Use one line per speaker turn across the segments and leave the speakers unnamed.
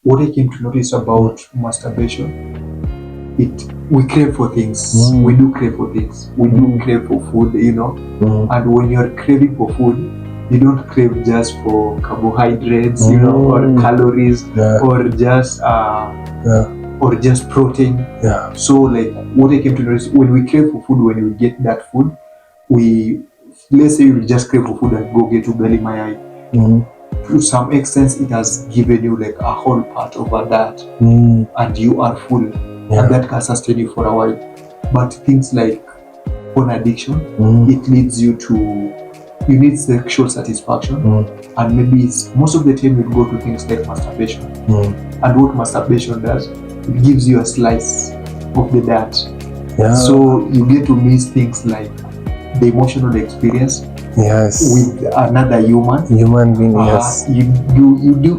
what I came to notice about masturbation, we crave for things. We do crave for things. We do crave for food, And when you're craving for food, you don't crave just for carbohydrates, or calories, or just protein.
Yeah.
So like what I came to notice, when we crave for food, when we get that food, let's say you just crave for food and go get ugali mayai. To some extent, it has given you like a whole part over that, and you are full, and that can sustain you for a while. But things like porn addiction, it leads you need sexual satisfaction, and maybe most of the time you go to things like masturbation. And what masturbation does, it gives you a slice of the diet. So you get to miss things like the emotional experience with another human being.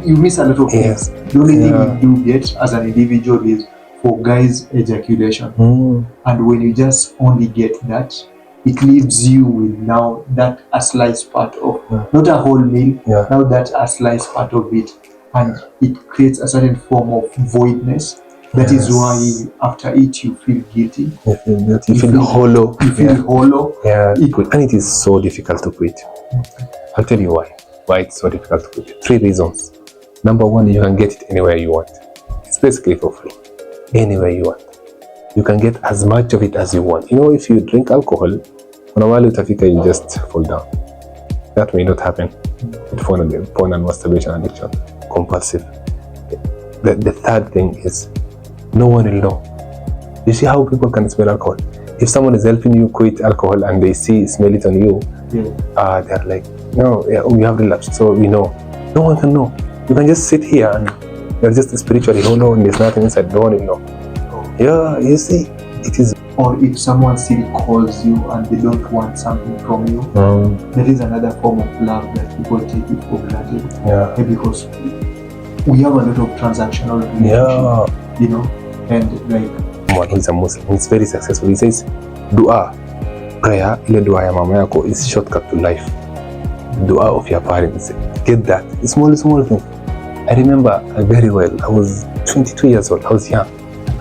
You miss a lot of things. The only thing you do get as an individual is for guys ejaculation, and when you just only get that, it leaves you with now that a slice part of not a whole meal, now that a slice part of it, and it creates a certain form of voidness. That is why after it you feel guilty.
You feel hollow.
You feel hollow.
And it is so difficult to quit. I'll tell you why. Why it's so difficult to quit. 3 reasons. Number 1, you can get it anywhere you want. It's basically for free. Anywhere you want. You can get as much of it as you want. If you drink alcohol, on a while you just fall down. That may not happen with porn and masturbation addiction. Compulsive. The third thing is, no one will know. You see how people can smell alcohol? If someone is helping you quit alcohol and they smell it on you, they're like, no, we have relapsed, so we know. No one can know. You can just sit here and you're just spiritually hollow and there's nothing inside. No one will know. Yeah, you see, it is.
Or if someone still calls you and they don't want something from you, that is another form of love that people take it for granted. Because we have a lot of transactional relationship, and like
one who's a Muslim, he's very successful. He says, dua, prayer, ile dua ya mama yako is shortcut to life. Dua of your parents, get that. Small thing. I remember very well. I was 22 years old. I was young.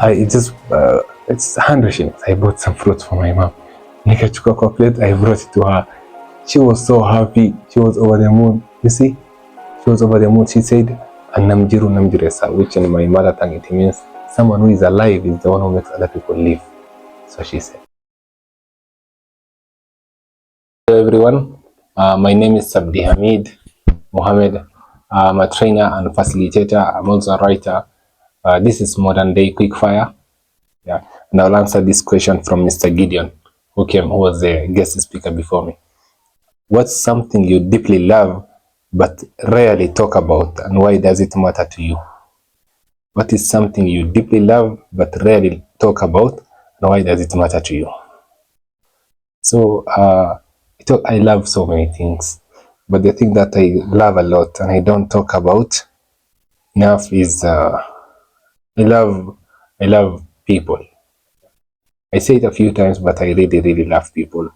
It's 100 shillings. I bought some fruits for my mom. Nikachukua kwa plate, I brought it to her. She was so happy. She was over the moon. You see, she was over the moon. She said, "Namjiru namjiresa," which in my mother tongue it means someone who is alive is the one who makes other people live. So she said. Hello everyone. My name is Abdihamid Mohammed. I'm a trainer and facilitator. I'm also a writer. This is Modern Day Quickfire. And I'll answer this question from Mr. Gideon, who was a guest speaker before me. What's something you deeply love but rarely talk about, and why does it matter to you? What is something you deeply love but rarely talk about, and why does it matter to you? So I love so many things, but the thing that I love a lot and I don't talk about enough is I love people. I say it a few times, but I really love people.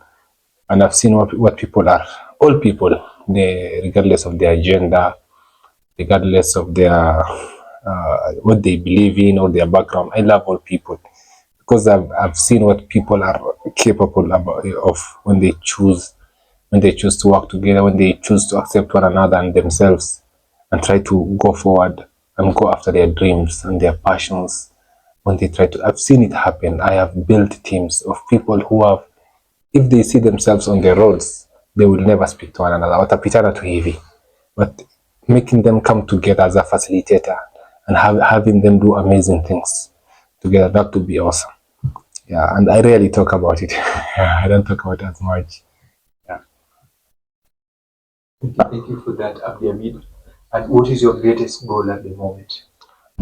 And I've seen what people are. All people, regardless of their gender, regardless of their what they believe in or their background. I love all people because I've seen what people are capable of when they choose to work together, when they choose to accept one another and themselves and try to go forward and go after their dreams and their passions. When they try to, I've seen it happen. I have built teams of people who have, if they see themselves on the roads, they will never speak to one another. Watapitana too heavy. But making them come together as a facilitator and having them do amazing things together, that would be awesome. Yeah, and I rarely talk about it. I don't talk about it as much. Yeah.
Thank you for that, Abdihamid. And what is your greatest goal at the moment?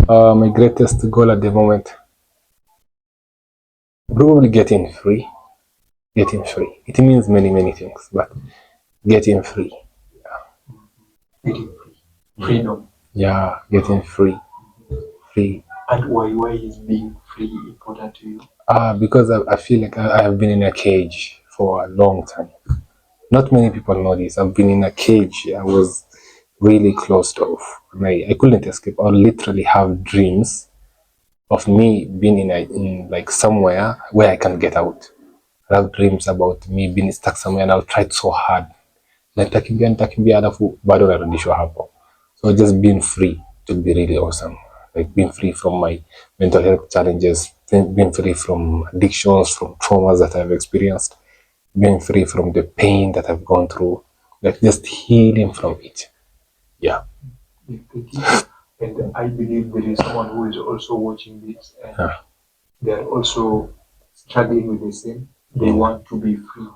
My greatest goal at the moment, probably getting free. Getting free. It means many things, but getting free. Yeah.
Getting free. Freedom.
Yeah, getting free. Free.
And why is being free important to you?
Because I feel like I have been in a cage for a long time. Not many people know this. I've been in a cage. I was really closed off. I couldn't escape. I would literally have dreams of me being in like somewhere where I can get out. I have dreams about me being stuck somewhere and I'll try so hard. Nitakimbia alafu bado narudishwa hapo. So just being free to be really awesome. Like being free from my mental health challenges, being free from addictions, from traumas that I've experienced, being free from the pain that I've gone through, like just healing from it. Yeah.
And I believe there is someone who is also watching this and they are also struggling with the same. They want to be free.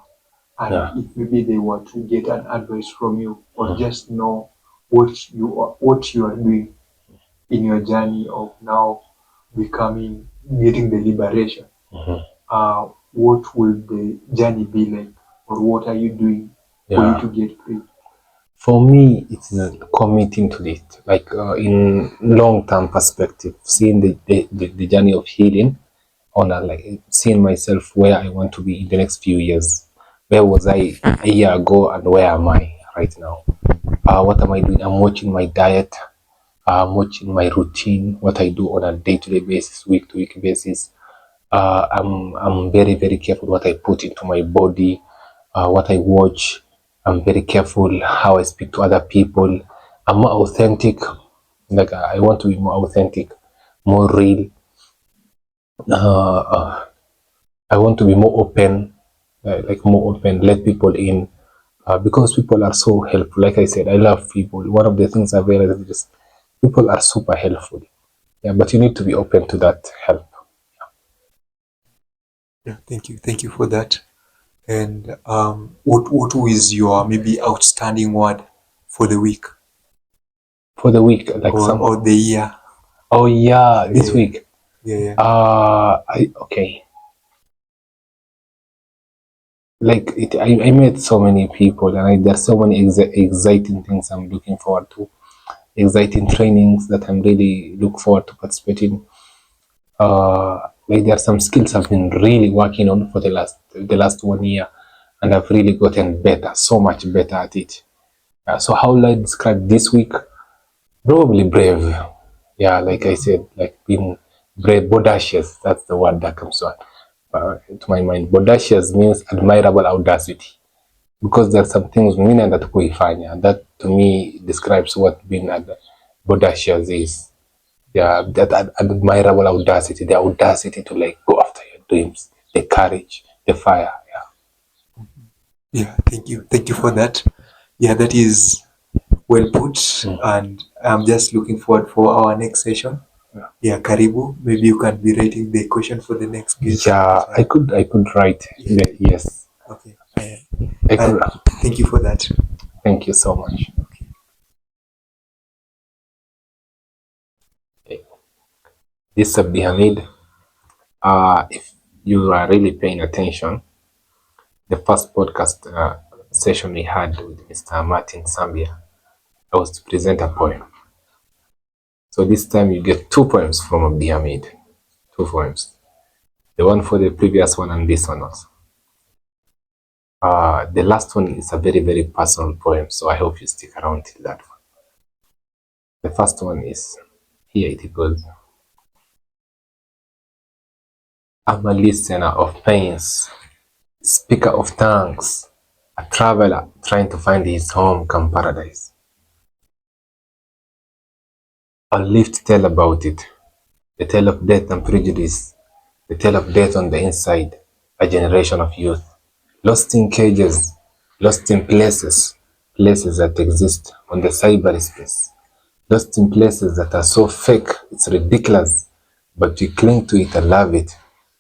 And if maybe they were to get an advice from you or just know what you are doing in your journey of now getting the liberation, what will the journey be like, or what are you doing for you to get free?
For me, it's committing to it, like in long-term perspective, seeing the journey of healing, on like seeing myself where I want to be in the next few years. Where was I a year ago, and where am I right now? What am I doing? I'm watching my diet. I'm watching my routine, what I do on a day-to-day basis, week-to-week basis. I'm very, very careful what I put into my body, what I watch. I'm very careful how I speak to other people. I'm more authentic. Like I want to be more authentic, more real. I want to be more open, like more open, let people in, because people are so helpful. Like I said, I love people. One of the things I've realized is just people are super helpful. Yeah, but you need to be open to that help.
Yeah, thank you for that. And what is your maybe outstanding word for the week
For the week, like
or the year?
Oh yeah, this week.
Yeah.
Okay. Like I met so many people, and there's so many exciting things I'm looking forward to. Exciting trainings that I'm really look forward to participating. Like there are some skills I've been really working on for the last 1 year, and I've really gotten better, so much better at it. So how will I describe this week? Probably brave. Yeah, like I said, like being brave, bodacious. That's the word that comes to my mind. Bodacious means admirable audacity, because there are some things mimi that kuifanya. That to me describes what being bodacious is. Yeah, that admirable audacity, the audacity to like go after your dreams, the courage, the fire.
Yeah, thank you for that. Yeah, that is well put, and I'm just looking forward for our next session. Yeah, Karibu. Maybe you can be writing the question for the next guest.
Yeah, I could write. Yes.
Okay.
I could.
Thank you for that.
Thank you so much. Okay. This is Abdihamid. If you are really paying attention, the first podcast session we had with Mr. Martin Zambia, I was to present a poem. So this time you get 2 poems from Abdihamid. 2 poems. The one for the previous one and this one also. The last one is a very, very personal poem, so I hope you stick around till that one. The first one is, here it goes. I'm a listener of pains, speaker of tongues, a traveler trying to find his home come paradise. I'll live to tell about it, the tale of death and prejudice, the tale of death on the inside, a generation of youth, lost in cages, lost in places, places that exist on the cyberspace, lost in places that are so fake, it's ridiculous, but we cling to it and love it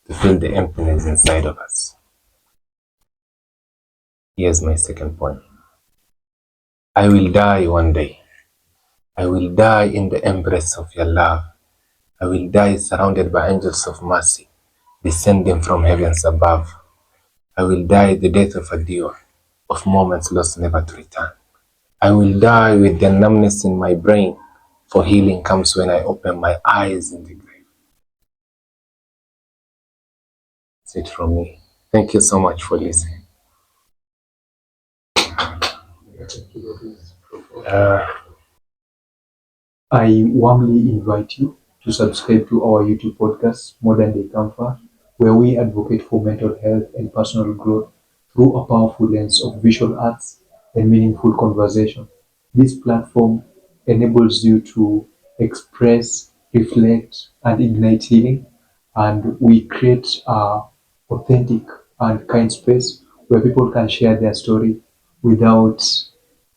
to fill the emptiness inside of us. Here's my second point. I will die one day. I will die in the embrace of your love. I will die surrounded by angels of mercy, descending from heavens above. I will die the death of a deer, of moments lost never to return. I will die with the numbness in my brain, for healing comes when I open my eyes in the grave. That's it from me. Thank you so much for listening.
I warmly invite you to subscribe to our YouTube podcast, Modern Day Comfort, where we advocate for mental health and personal growth through a powerful lens of visual arts and meaningful conversation. This platform enables you to express, reflect, and ignite healing, and we create a authentic and kind space where people can share their story without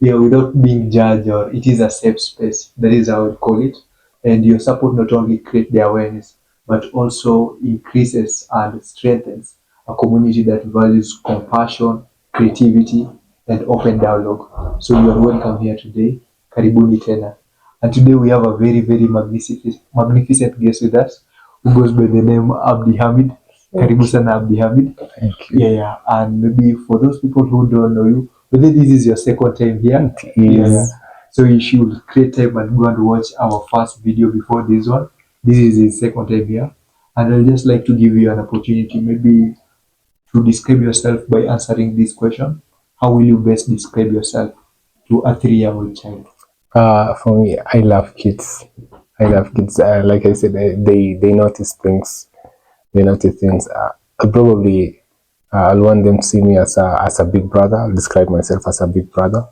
without being judged, or it is a safe space. That is how I would call it. And your support not only create the awareness, but also increases and strengthens a community that values compassion, creativity, and open dialogue. So you are welcome here today. Karibuni tena. And today we have a very magnificent guest with us who goes by the name Abdihamid. Karibu sana Abdihamid.
Thank you.
Yeah. And maybe for those people who don't know you, whether this is your second time here, so you should create time and go and watch our first video before this one. This is his second time here. And I'd just like to give you an opportunity maybe to describe yourself by answering this question. How will you best describe yourself to a 3-year-old child?
For me, I love kids. I love kids. Like I said, they notice things. They notice things. Probably, I'll want them to see me as a big brother. I'll describe myself as a big brother,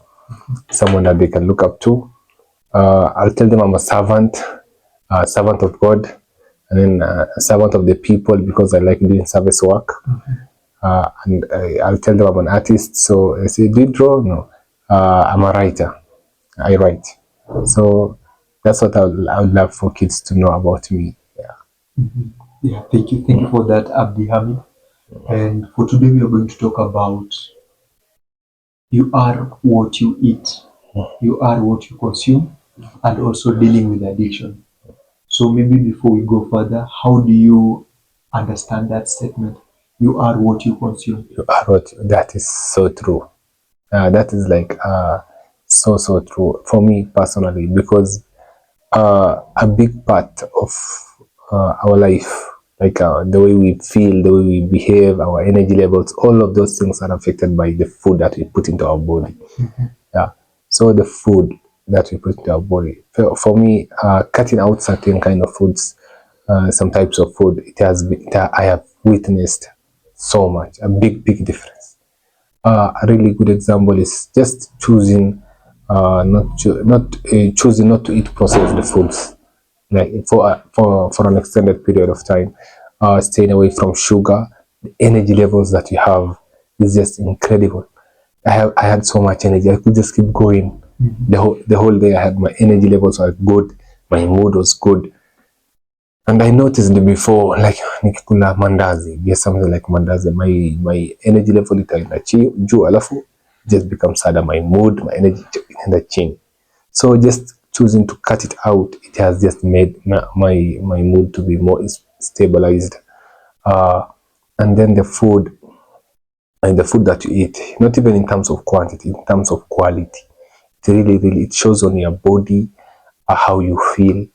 someone that they can look up to. I'll tell them I'm a servant of God, and then a servant of the people because I like doing service work. And I'll tell them I'm an artist. So I say, do you draw? No. I'm a writer. I write. So that's what I would love for kids to know about me. Yeah.
Yeah, thank you. Thank you for that, Abdihamid. And for today, we are going to talk about you are what you eat, you are what you consume, and also dealing with addiction. So maybe before we go further, how do you understand that statement? You are what you consume.
You are what that is so true. That is like so true for me personally because a big part of our life, like the way we feel, the way we behave, our energy levels, all of those things are affected by the food that we put into our body. Yeah. So the food that we put into our body, for me, cutting out certain kind of foods, some types of food, I have witnessed so much, a big difference. A really good example is just choosing choosing not to eat processed foods, like for an extended period of time, staying away from sugar. The energy levels that you have is just incredible. I had so much energy. I could just keep going the whole day. I had my energy levels were good, my mood was good. And I noticed before, like nikikula mandazi, get something like mandazi, my energy level itaenda juu, alafu just becomes sadder. My mood, my energy inaenda chini. So just choosing to cut it out, it has just made my mood to be more stabilized. And then the food, and the food that you eat, not even in terms of quantity, in terms of quality, it really it shows on your body how you feel.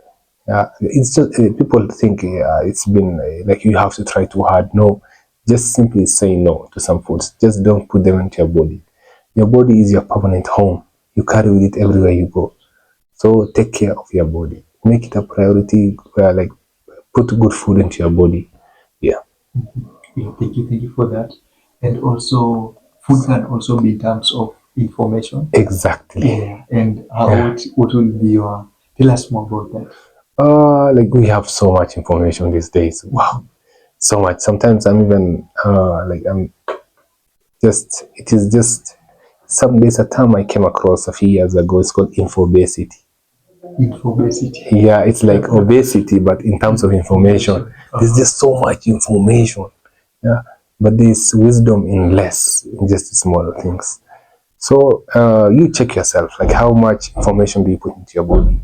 It's just people think it's been like you have to try too hard. No, just simply say no to some foods. Just don't put them into your body. Your body is your permanent home. You carry with it everywhere you go. So take care of your body. Make it a priority. Like put good food into your body. Yeah.
Yeah, thank you for that. And also, food can also be in terms of information.
Exactly.
Yeah, and what will be your, tell us more about that.
Like we have so much information these days. Wow, so much. Sometimes I'm even like I'm just. It is just. Some days a term I came across a few years ago. It's called infobesity.
Infobesity.
Yeah, it's like obesity, but in terms of information, there's just so much information. Yeah, but there's wisdom in less, in just small things. So you check yourself, like how much information do you put into your body?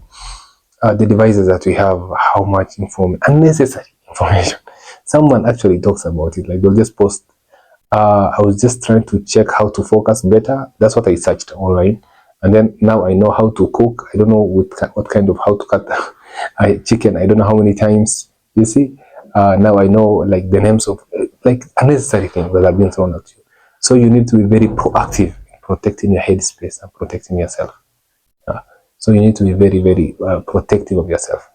The devices that we have, how much unnecessary information. Someone actually talks about it, like they'll just post. I was just trying to check how to focus better. That's what I searched online, and then now I know how to cook. I don't know what kind of how to cut chicken. I don't know how many times. You see, now I know like the names of like unnecessary things that have been thrown at you. So you need to be very proactive in protecting your headspace and protecting yourself. So you need to be very, very protective of yourself.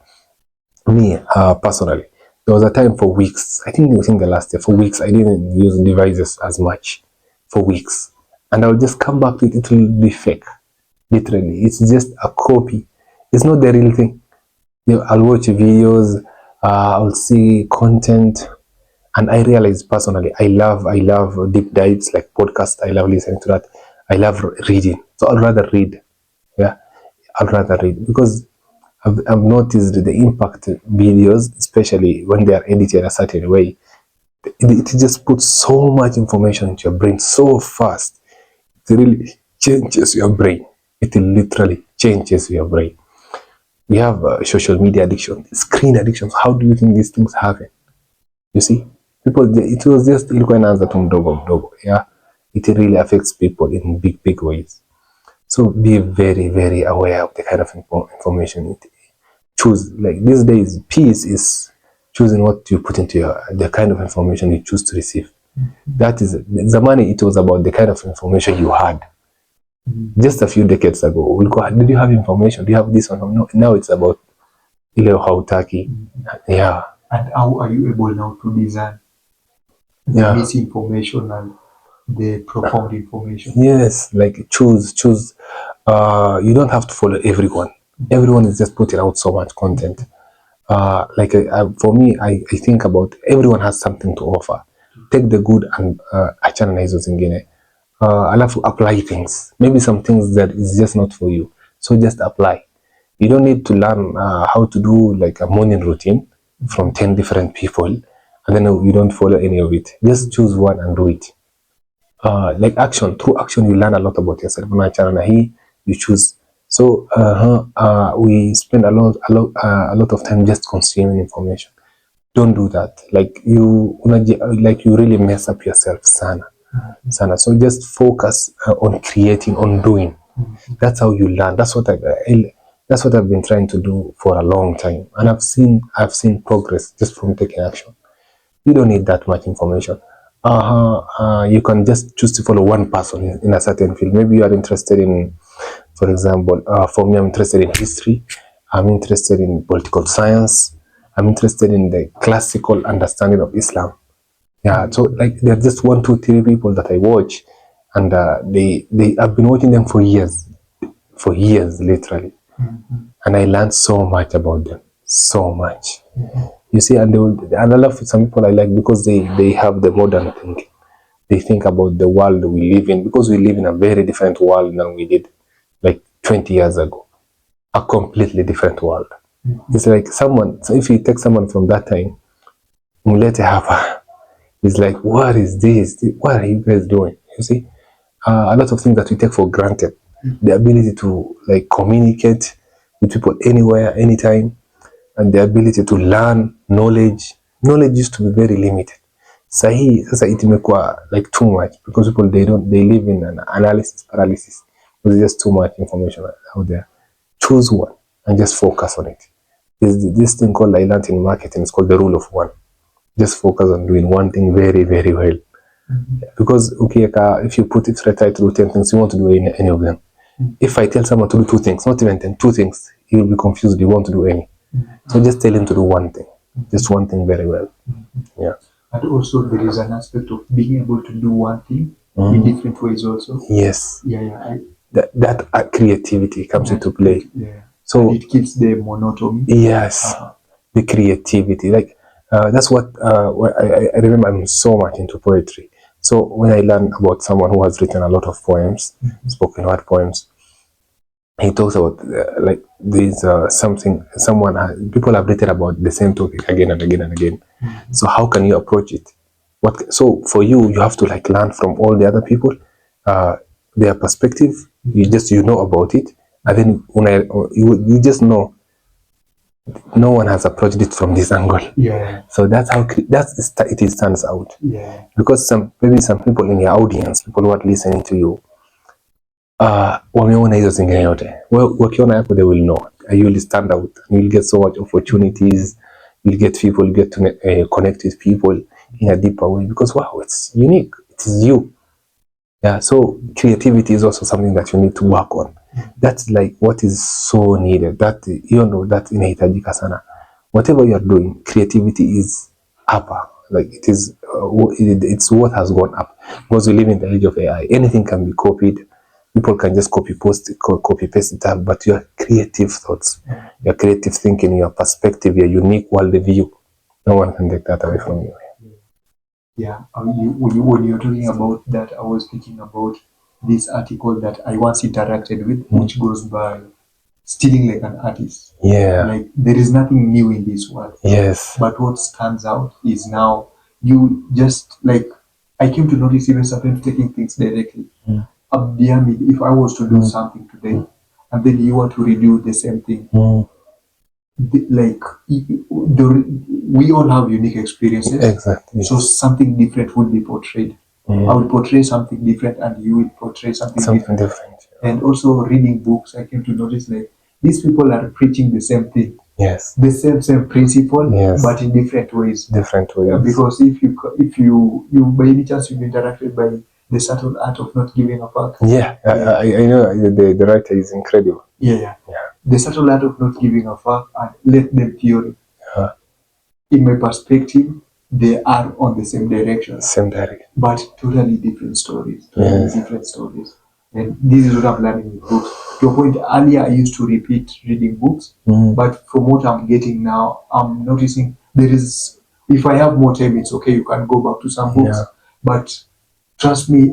Me, personally, there was a time for weeks, I think within the last year, for weeks, I didn't use devices as much for weeks. And I'll just come back to it, it will be fake. Literally, it's just a copy. It's not the real thing. I'll watch videos, I'll see content, and I realize personally, I love deep dives like podcasts. I love listening to that. I love reading, so I'll rather read. Yeah, I'll rather read because I've noticed the impact videos, especially when they are edited a certain way. It just puts so much information into your brain so fast. It really changes your brain. It literally changes your brain. We have social media addiction, screen addictions. How do you think these things happen? You see, people, it was just ilikuwa inaanza tu mdogo mdogo. Yeah, it really affects people in big ways. So be very, very aware of the kind of information it choose. Like these days, peace is choosing what you put into the kind of information you choose to receive. That is the money. It was about the kind of information you had. Just a few decades ago, we'll go, did you have information? Do you have this one? No, now it's about hautaki. Yeah.
And how are you able now to discern the misinformation and the profound information?
Yes, like choose. You don't have to follow everyone. Everyone is just putting out so much content. For me, I think about everyone has something to offer. Take the good and achana na hizo zingine. Alafu apply things. Maybe some things that is just not for you. So just apply. You don't need to learn how to do like a morning routine from 10 different people and then you don't follow any of it. Just choose one and do it. Like action. Through action, you learn a lot about yourself. You choose. So we spend a lot of time just consuming information. Don't do that. Like you really mess up yourself, sana. So just focus on creating, on doing. That's how you learn. That's what I've been trying to do for a long time, and I've seen progress just from taking action. You don't need that much information. You can just choose to follow one person in a certain field. Maybe you are interested in, for example, for me, I'm interested in history. I'm interested in political science. I'm interested in the classical understanding of Islam. Yeah, so like there are just 1, 2, 3 people that I watch, and they I've been watching them for years, literally, and I learned so much about them, so much. You see, and I love some people I like because they have the modern thinking. They think about the world we live in, because we live in a very different world than we did like 20 years ago. A completely different world. It's like so if you take someone from that time, Mulete Hapa, it's like, what is this? What are you guys doing? You see, a lot of things that we take for granted. The ability to like communicate with people anywhere, anytime, and the ability to learn knowledge. Knowledge used to be very limited. Sasa it imekuwa like too much because people they live in an analysis paralysis. There's just too much information out there. Choose one and just focus on it. There's this thing called I learned in marketing. It's called the rule of one. Just focus on doing one thing very, very well. Because if you put it try to do 10 things, you want to do any of them. If I tell someone to do 2 things, not even 10, 2 things, he will be confused. You want to do any. So just tell him to do one thing. Just one thing very well. Yeah.
And also there is an aspect of being able to do one thing in different ways also.
Yes.
Yeah.
That creativity comes into play.
Yeah.
So
and it keeps the monotony.
Yes. The creativity. Like that's what I remember. I'm so much into poetry. So when I learn about someone who has written a lot of poems, spoken word poems, he talks about like there's people have written about the same topic again and again and again. So how can you approach it? So for you have to like learn from all the other people, their perspective. You know about it, and then you just know no one has approached it from this angle.
Yeah.
So that's how it stands out.
Yeah.
Because maybe some people in your audience, people who are listening to you, wameona hizo zingine yote. Wakiona yako, they will know. You will stand out. You will get so much opportunities. You'll get people, get to connect with people in a deeper way. Because wow, it's unique. It is you. Yeah. So creativity is also something that you need to work on. That's like what is so needed. That that inahitajika sana. Whatever you are doing, creativity is upper. Like it is, it's what has gone up because we live in the age of AI. Anything can be copied. People can just copy paste it up. But your creative thoughts, your creative thinking, your perspective, your unique world view, no one can take that away from you.
Yeah, when you're talking about that, I was thinking about this article that I once interacted with, which goes by stealing like an artist.
Yeah.
Like there is nothing new in this world.
Yes.
But what stands out is now you just like I came to notice even sometimes taking things directly. Abdihamid, if I was to do something today, and then you want to redo the same thing, like we all have unique experiences.
Exactly.
So something different would be portrayed. I will portray something different, and you will portray something different. And also reading books, I came to notice like these people are preaching the same thing.
Yes.
The same principle,
yes,
but in different ways.
Different ways.
Because if you by any chance you've been interacted by the subtle art of not giving a fuck.
Yeah, yeah. I know the writer is incredible.
Yeah. The subtle art of not giving a fuck and let them theory. In my perspective, they are on the same direction. But totally different stories. Different stories. And this is what I'm learning with books. To a point, earlier I used to repeat reading books, but from what I'm getting now, I'm noticing there is, if I have more time, it's okay, you can go back to some books. But trust me,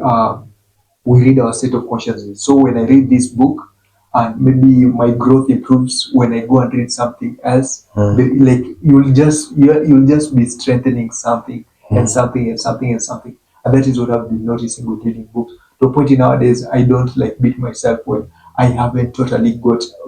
we read our state of consciousness. So when I read this book, and maybe my growth improves when I go and read something else. Like you'll just be strengthening something and something and something and something. And that is what I've been noticing with reading books. To a point in nowadays, I don't like beat myself when I haven't totally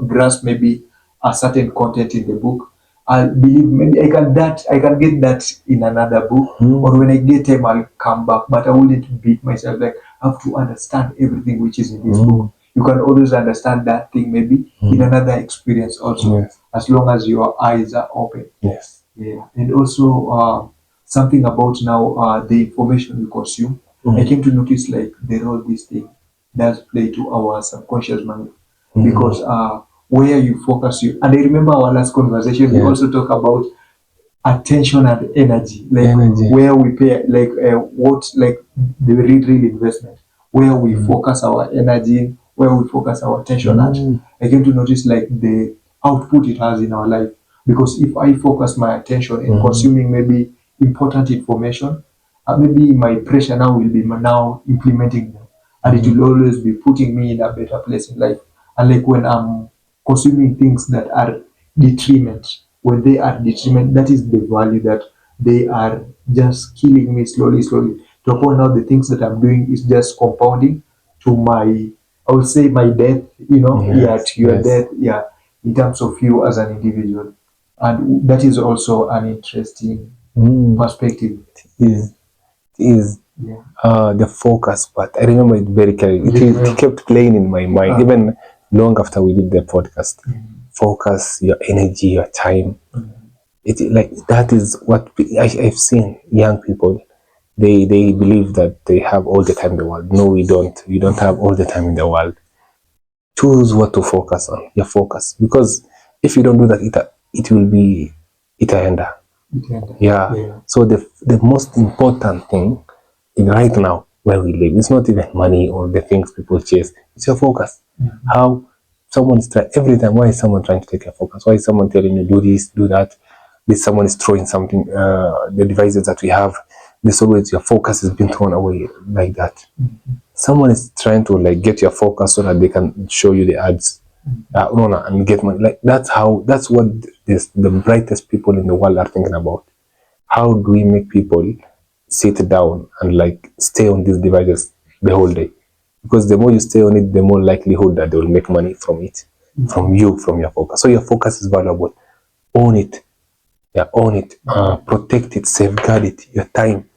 grasped maybe a certain content in the book. I believe maybe I can get that in another book, or when I get time I'll come back. But I wouldn't beat myself like I have to understand everything which is in this book. You can always understand that thing maybe in another experience also, as long as your eyes are open.
Yes.
Yeah, and also something about now the information we consume. I came to notice like there are all these things that play to our subconscious mind because where you focus you. And I remember our last conversation we also talk about attention and energy, like where we pay like what like the real investment, where we focus our energy, where we focus our attention at. I came to notice like the output it has in our life, because if I focus my attention in consuming maybe important information, maybe my pressure now will be now implementing them, and it will always be putting me in a better place in life. And like when I'm consuming things that are detriment, when they are detriment, that is the value that they are just killing me slowly. To a point now, the things that I'm doing is just compounding to my, I would say my death, to your death, in terms of you as an individual. And that is also an interesting perspective.
It is the focus part. I remember it very clearly. It kept playing in my mind, even long after we did the podcast. Focus, your energy, your time. It like that is what I've seen young people. They believe that they have all the time in the world. No, we don't. You don't have all the time in the world. Choose what to focus on. Your focus, because if you don't do that, it will be itaenda. Yeah. So the most important thing in right now where we live, it's not even money or the things people chase. It's your focus. How someone is trying every time. Why is someone trying to take your focus? Why is someone telling you do this, do that? This someone is throwing something. The devices that we have, this always your focus is being thrown away like that. Someone is trying to like get your focus so that they can show you the ads, and get money. Like that's what the brightest people in the world are thinking about. How do we make people sit down and like stay on these devices the whole day? Because the more you stay on it, the more likelihood that they will make money from it, from you, from your focus. So your focus is valuable. Own it. Yeah, own it. Protect it. Safeguard it. Your time.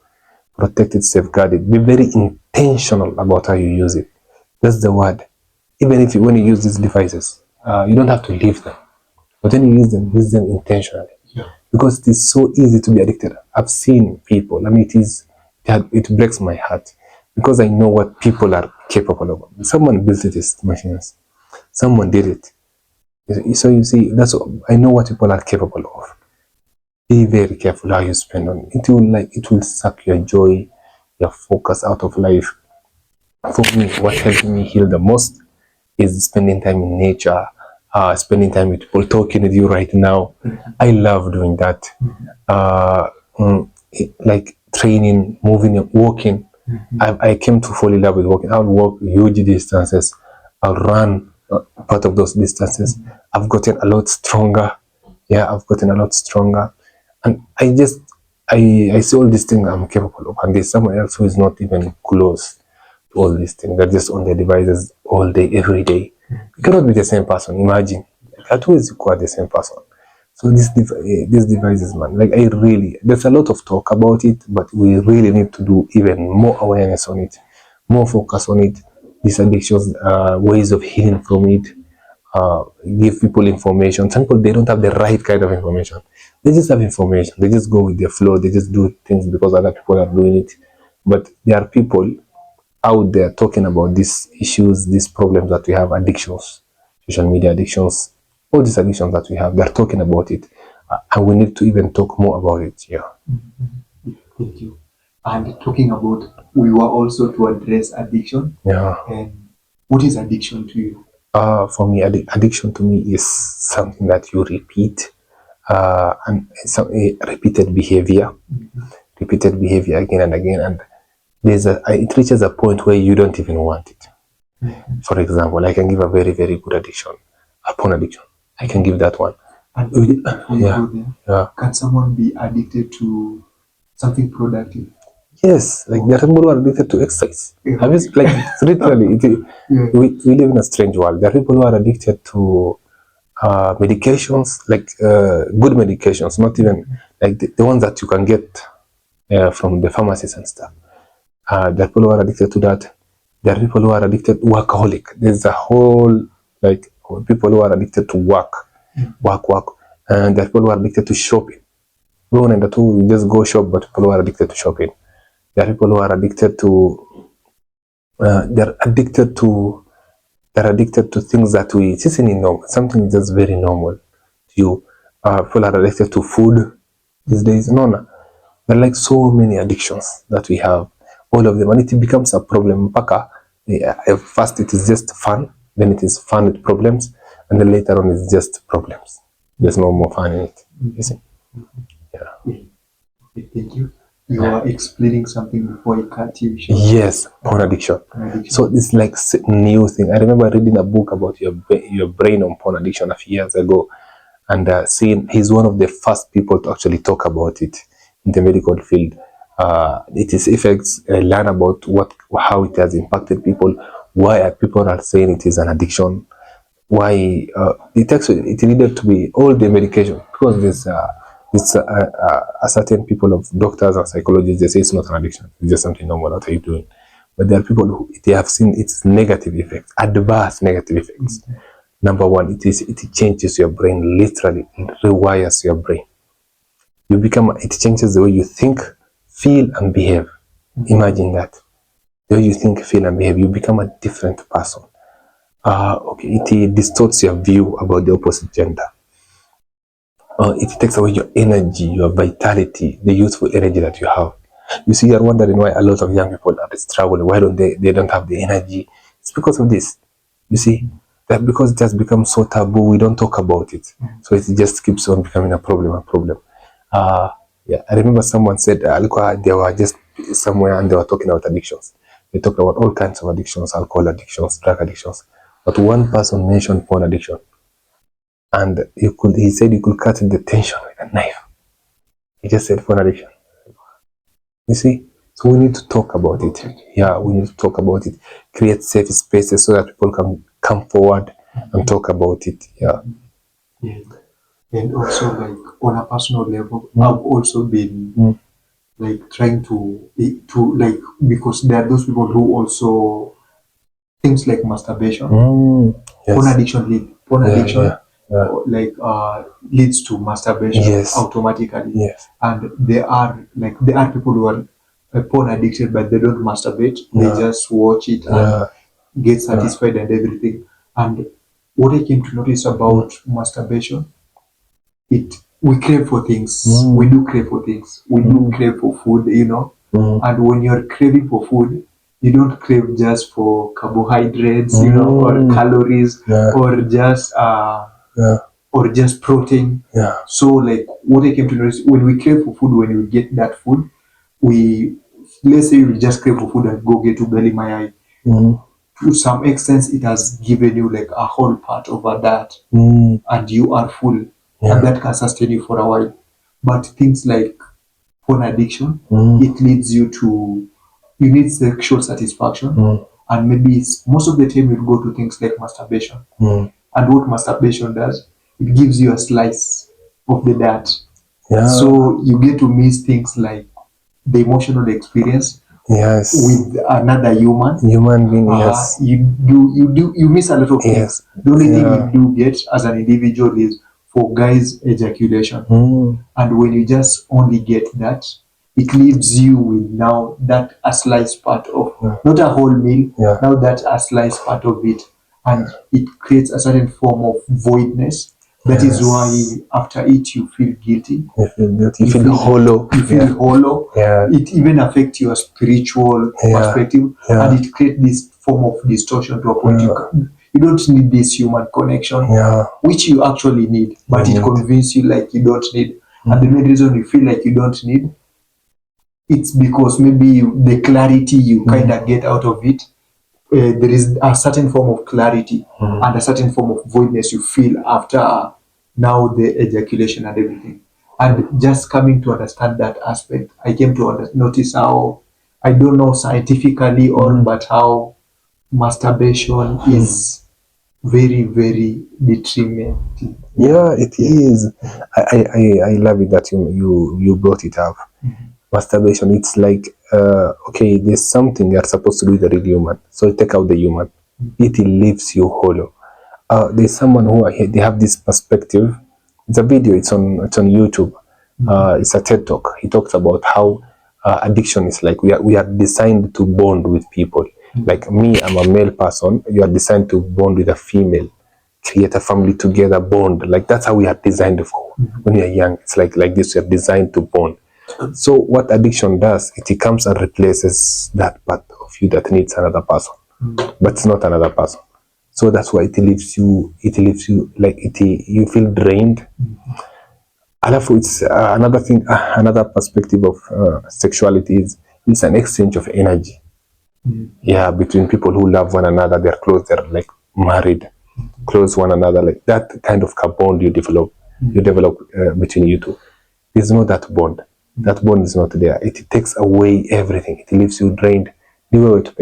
Protect it. Safeguard it. Be very intentional about how you use it. That's the word. Even if when you use these devices, you don't have to leave them. But when you use them intentionally. Because it is so easy to be addicted. I've seen people. I mean, it breaks my heart because I know what people are capable of. Someone built these machines. Someone did it. So you see, that's I know what people are capable of. Be very careful how you spend on it. It will suck your joy, your focus out of life. For me, what helped me heal the most is spending time in nature, spending time with people, talking with you right now. I love doing that. Uh, like training, moving, and walking. I came to fall in love with walking. I'll walk huge distances. I'll run part of those distances. I've gotten a lot stronger. Yeah, I've gotten a lot stronger. And I see all these things I'm capable of. And there's someone else who is not even close to all these things. They're just on their devices all day, every day. You cannot be the same person. Imagine. At all is quite the same person. So these devices, man, like there's a lot of talk about it, but we really need to do even more awareness on it, more focus on it. These addictions, ways of healing from it, give people information. Some people, they don't have the right kind of information. They just have information. They just go with their flow. They just do things because other people are doing it. But there are people out there talking about these issues, these problems that we have, addictions, social media addictions, all these addictions that we have. They're talking about it, and we need to even talk more about it. Yeah.
Thank you. And talking about, we were also to address addiction.
Yeah.
And what is addiction to you?
For me, addiction to me is something that you repeat, and repeated behavior, repeated behavior again and again, and it reaches a point where you don't even want it. For example, I can give a very, very good addiction, a porn addiction. I can give that one.
And before you go there, can someone be addicted to something productive?
Yes, like there are people who are addicted to exercise. Have you, like, it's literally, we live in a strange world. There are people who are addicted to medications, like good medications, not even like the ones that you can get from the pharmacies and stuff. There are people who are addicted to that. There are people who are addicted to workaholic. There's a whole, like, people who are addicted to work. And there are people who are addicted to shopping. One and the two, you just go shop, but people who are addicted to shopping. There are people who are addicted to, they're addicted to things that it's just normal. Something that's very normal to you. People are addicted to food these days. No. There are like so many addictions that we have. All of them, and it becomes a problem. First it is just fun, then it is fun with problems, and then later on it's just problems. There's no more fun in it. You see? Yeah.
Thank you. You are explaining something before you cut you.
Yes, porn addiction. So it's like new thing. I remember reading a book about your brain on porn addiction a few years ago, and seeing he's one of the first people to actually talk about it in the medical field. Its effects, learn about how it has impacted people, why people are saying it is an addiction, why it needed to be all the medication, because there's a certain people of doctors and psychologists, they say it's not an addiction, it's just something normal that you're doing. But there are people who they have seen its negative effects, adverse negative effects. Number one, it changes your brain, literally, it rewires your brain. It changes the way you think, feel, and behave. Imagine that. The way you think, feel, and behave, you become a different person. It distorts your view about the opposite gender. It takes away your energy, your vitality, the youthful energy that you have. You see, you're wondering why a lot of young people are struggling. Why don't they don't have the energy? It's because of this. You see, that because it has become so taboo, we don't talk about it. So it just keeps on becoming a problem. Yeah, I remember someone said they were just somewhere and they were talking about addictions. They talked about all kinds of addictions, alcohol addictions, drug addictions. But one person mentioned porn addiction. And he said you could cut the tension with a knife. He just said porn addiction. You see? So we need to talk about it. Yeah, we need to talk about it. Create safe spaces so that people can come forward and talk about it. Yeah.
And also, like, on a personal level, I've also been like trying to like, because there are those people who also things like masturbation,
Yes.
porn addiction, like leads to masturbation automatically.
Yes.
And there are people who are porn addicted, but they don't masturbate. They just watch it and get satisfied and everything. And what I came to notice about masturbation, we crave for things. We do crave for things. We do crave for food, And when you're craving for food, you don't crave just for carbohydrates, or calories, or just protein. So like what I came to notice, when we crave for food, when we get that food, we let's say you just crave for food and go get ugali mayai. To some extent, it has given you like a whole part of a diet, and you are full, and that can sustain you for a while. But things like porn addiction, it leads you to you need sexual satisfaction, and maybe most of the time you go to things like masturbation. And what masturbation does, it gives you a slice of the diet. So you get to miss things like the emotional experience with another human
being. Yes,
you miss a lot of things. The only thing you do get as an individual is for guys ejaculation, and when you just only get that, it leaves you with now that a slice part of not a whole meal, now that a slice part of it, and it creates a certain form of voidness. That is why after it you feel guilty.
You feel hollow.
You feel hollow. It even affects your spiritual perspective, and it creates this form of distortion to a point you don't need this human connection, which you actually need, but it convinces you like you don't need. And the main reason you feel like you don't need, it's because maybe the clarity you kind of get out of it, there is a certain form of clarity and a certain form of voidness you feel after now the ejaculation and everything. And just coming to understand that aspect, I came to notice how, I don't know scientifically but how masturbation is very, very detrimental.
Yeah, it is. I love it that you brought it up. Masturbation, it's like okay, there's something you're supposed to do with the real human, so you take out the human, it leaves you hollow. There's someone who they have this perspective. It's a video, it's on YouTube. It's a TED talk. He talks about how addiction is like we are designed to bond with people. Like me, I'm a male person, you are designed to bond with a female, create a family together, bond. Like that's how we are designed for. When we are young, it's like this, we are designed to bond. So what addiction does, it comes and replaces that part of you that needs another person, but it's not another person. So that's why it leaves you like you feel drained. Alafu, it's another thing, another perspective of sexuality is it's an exchange of energy. Yeah, between people who love one another, they're close, they're like married, close one another, like that kind of bond you develop between you two. There's no that bond. That bond is not there. It takes away everything. It leaves you drained. It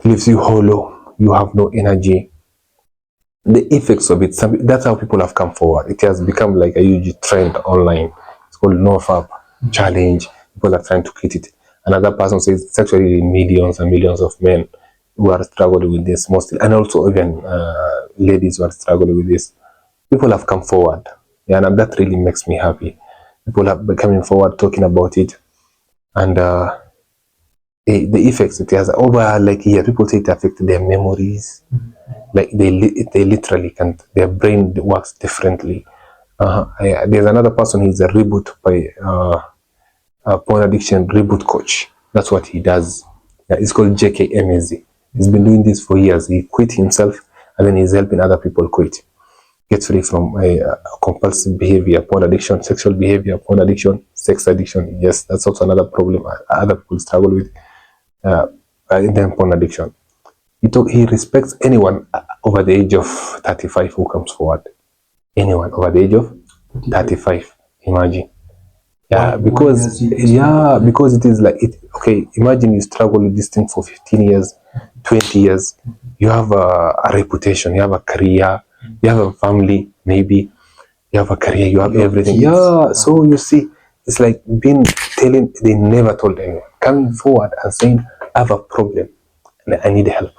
leaves you hollow. You have no energy. The effects of it, that's how people have come forward. It has become like a huge trend online. It's called NoFap challenge. People are trying to quit it. Another person says it's actually millions and millions of men who are struggling with this mostly, and also even ladies who are struggling with this. People have come forward. Yeah, and that really makes me happy. People have been coming forward talking about it, and the effects it has over like here. People say it affects their memories, like they literally can't. Their brain works differently. There's another person. He's a reboot by porn addiction reboot coach. That's what he does. Yeah, it's called JK Emezi. He's been doing this for years. He quit himself, and then he's helping other people quit. Get free from compulsive behavior, porn addiction, sexual behavior, porn addiction, sex addiction. Yes, that's also another problem other people struggle with. Then porn addiction. He respects anyone over the age of 35 who comes forward. Anyone over the age of 35. Imagine. Yeah, because it is like it. Okay, imagine you struggle with this thing for 15 years, 20 years. You have a reputation, you have a career, you have a family, maybe you have a career, you have everything. Yeah, so you see, it's like being telling, they never told anyone, coming forward and saying, I have a problem and I need help.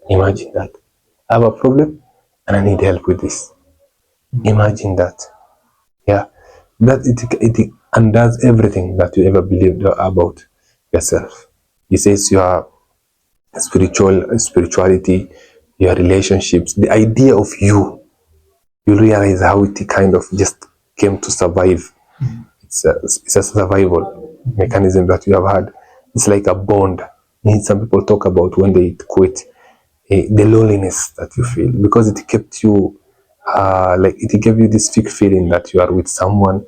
Imagine that. I have a problem and I need help with this. Imagine that. Yeah, that it undoes everything that you ever believed about yourself. He says your spirituality, your relationships, the idea of you realize how it kind of just came to survive. It's a survival mechanism that you have had. It's like a bond. Some people talk about when they quit, the loneliness that you feel because it kept you, like it gave you this fake feeling that you are with someone.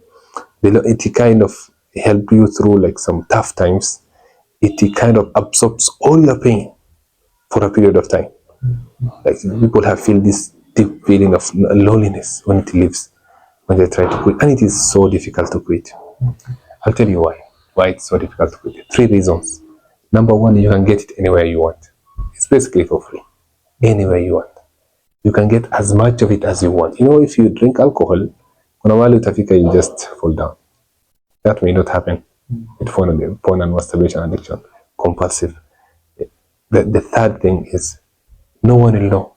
It kind of helped you through like some tough times. It kind of absorbs all your pain for a period of time. Like people have feel this deep feeling of loneliness when it leaves, when they try to quit, and it is so difficult to quit. I'll tell you why. Why it's so difficult to quit. 3 reasons. Number one, you can get it anywhere you want. It's basically for free. Anywhere you want. You can get as much of it as you want. You know, if you drink alcohol, on a while utafika, you just fall down. That may not happen with porn and masturbation addiction, compulsive. The third thing is no one will know.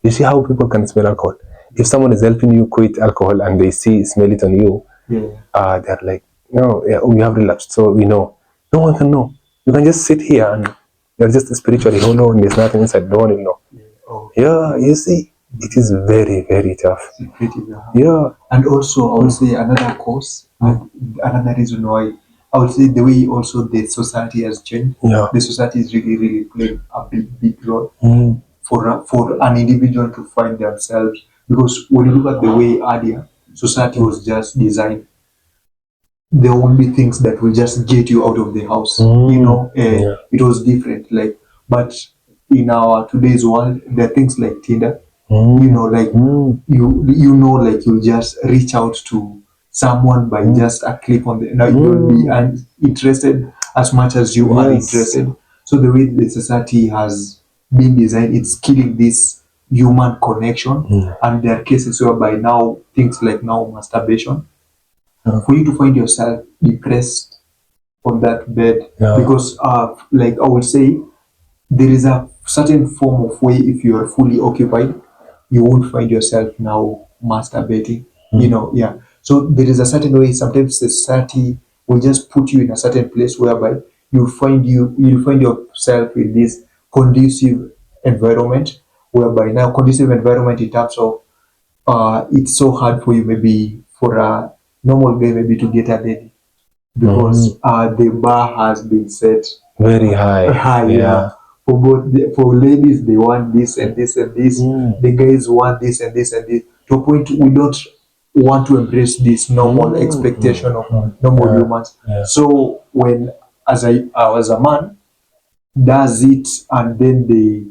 You see how people can smell alcohol? If someone is helping you quit alcohol and they smell it on you, they're like, no, yeah, we have relapsed, so we know. No one can know. You can just sit here and you're just spiritually hollow and there's nothing inside. No one will know. Yeah, you see, it is very, very tough. Yeah.
And also, I would say another cause, another reason why, I would say the way also the society has changed.
Yeah.
The society is really, really playing a big role for an individual to find themselves. Because when you look at the way earlier, society was just designed, there won't be things that will just get you out of the house. You know, it was different. Like, but in our today's world, there are things like Tinder. You know, like you know, like you'll just reach out to someone by just a click on the. Now you will be interested as much as you are interested. So the way the society has been designed, it's killing this human connection. And there are cases whereby now things like now masturbation. For you to find yourself depressed on that bed, because like I would say, there is a certain form of way if you are fully occupied, you won't find yourself now masturbating. You know, so there is a certain way. Sometimes society will just put you in a certain place whereby you'll find yourself in this conducive environment, whereby now conducive environment in terms of it's so hard for you maybe for a normal guy maybe to get a lady because the bar has been set
very high.
For ladies, they want this and this and this. The guys want this and this and this. To a point, we don't want to embrace this normal expectation of normal humans. So when as a man does it and then they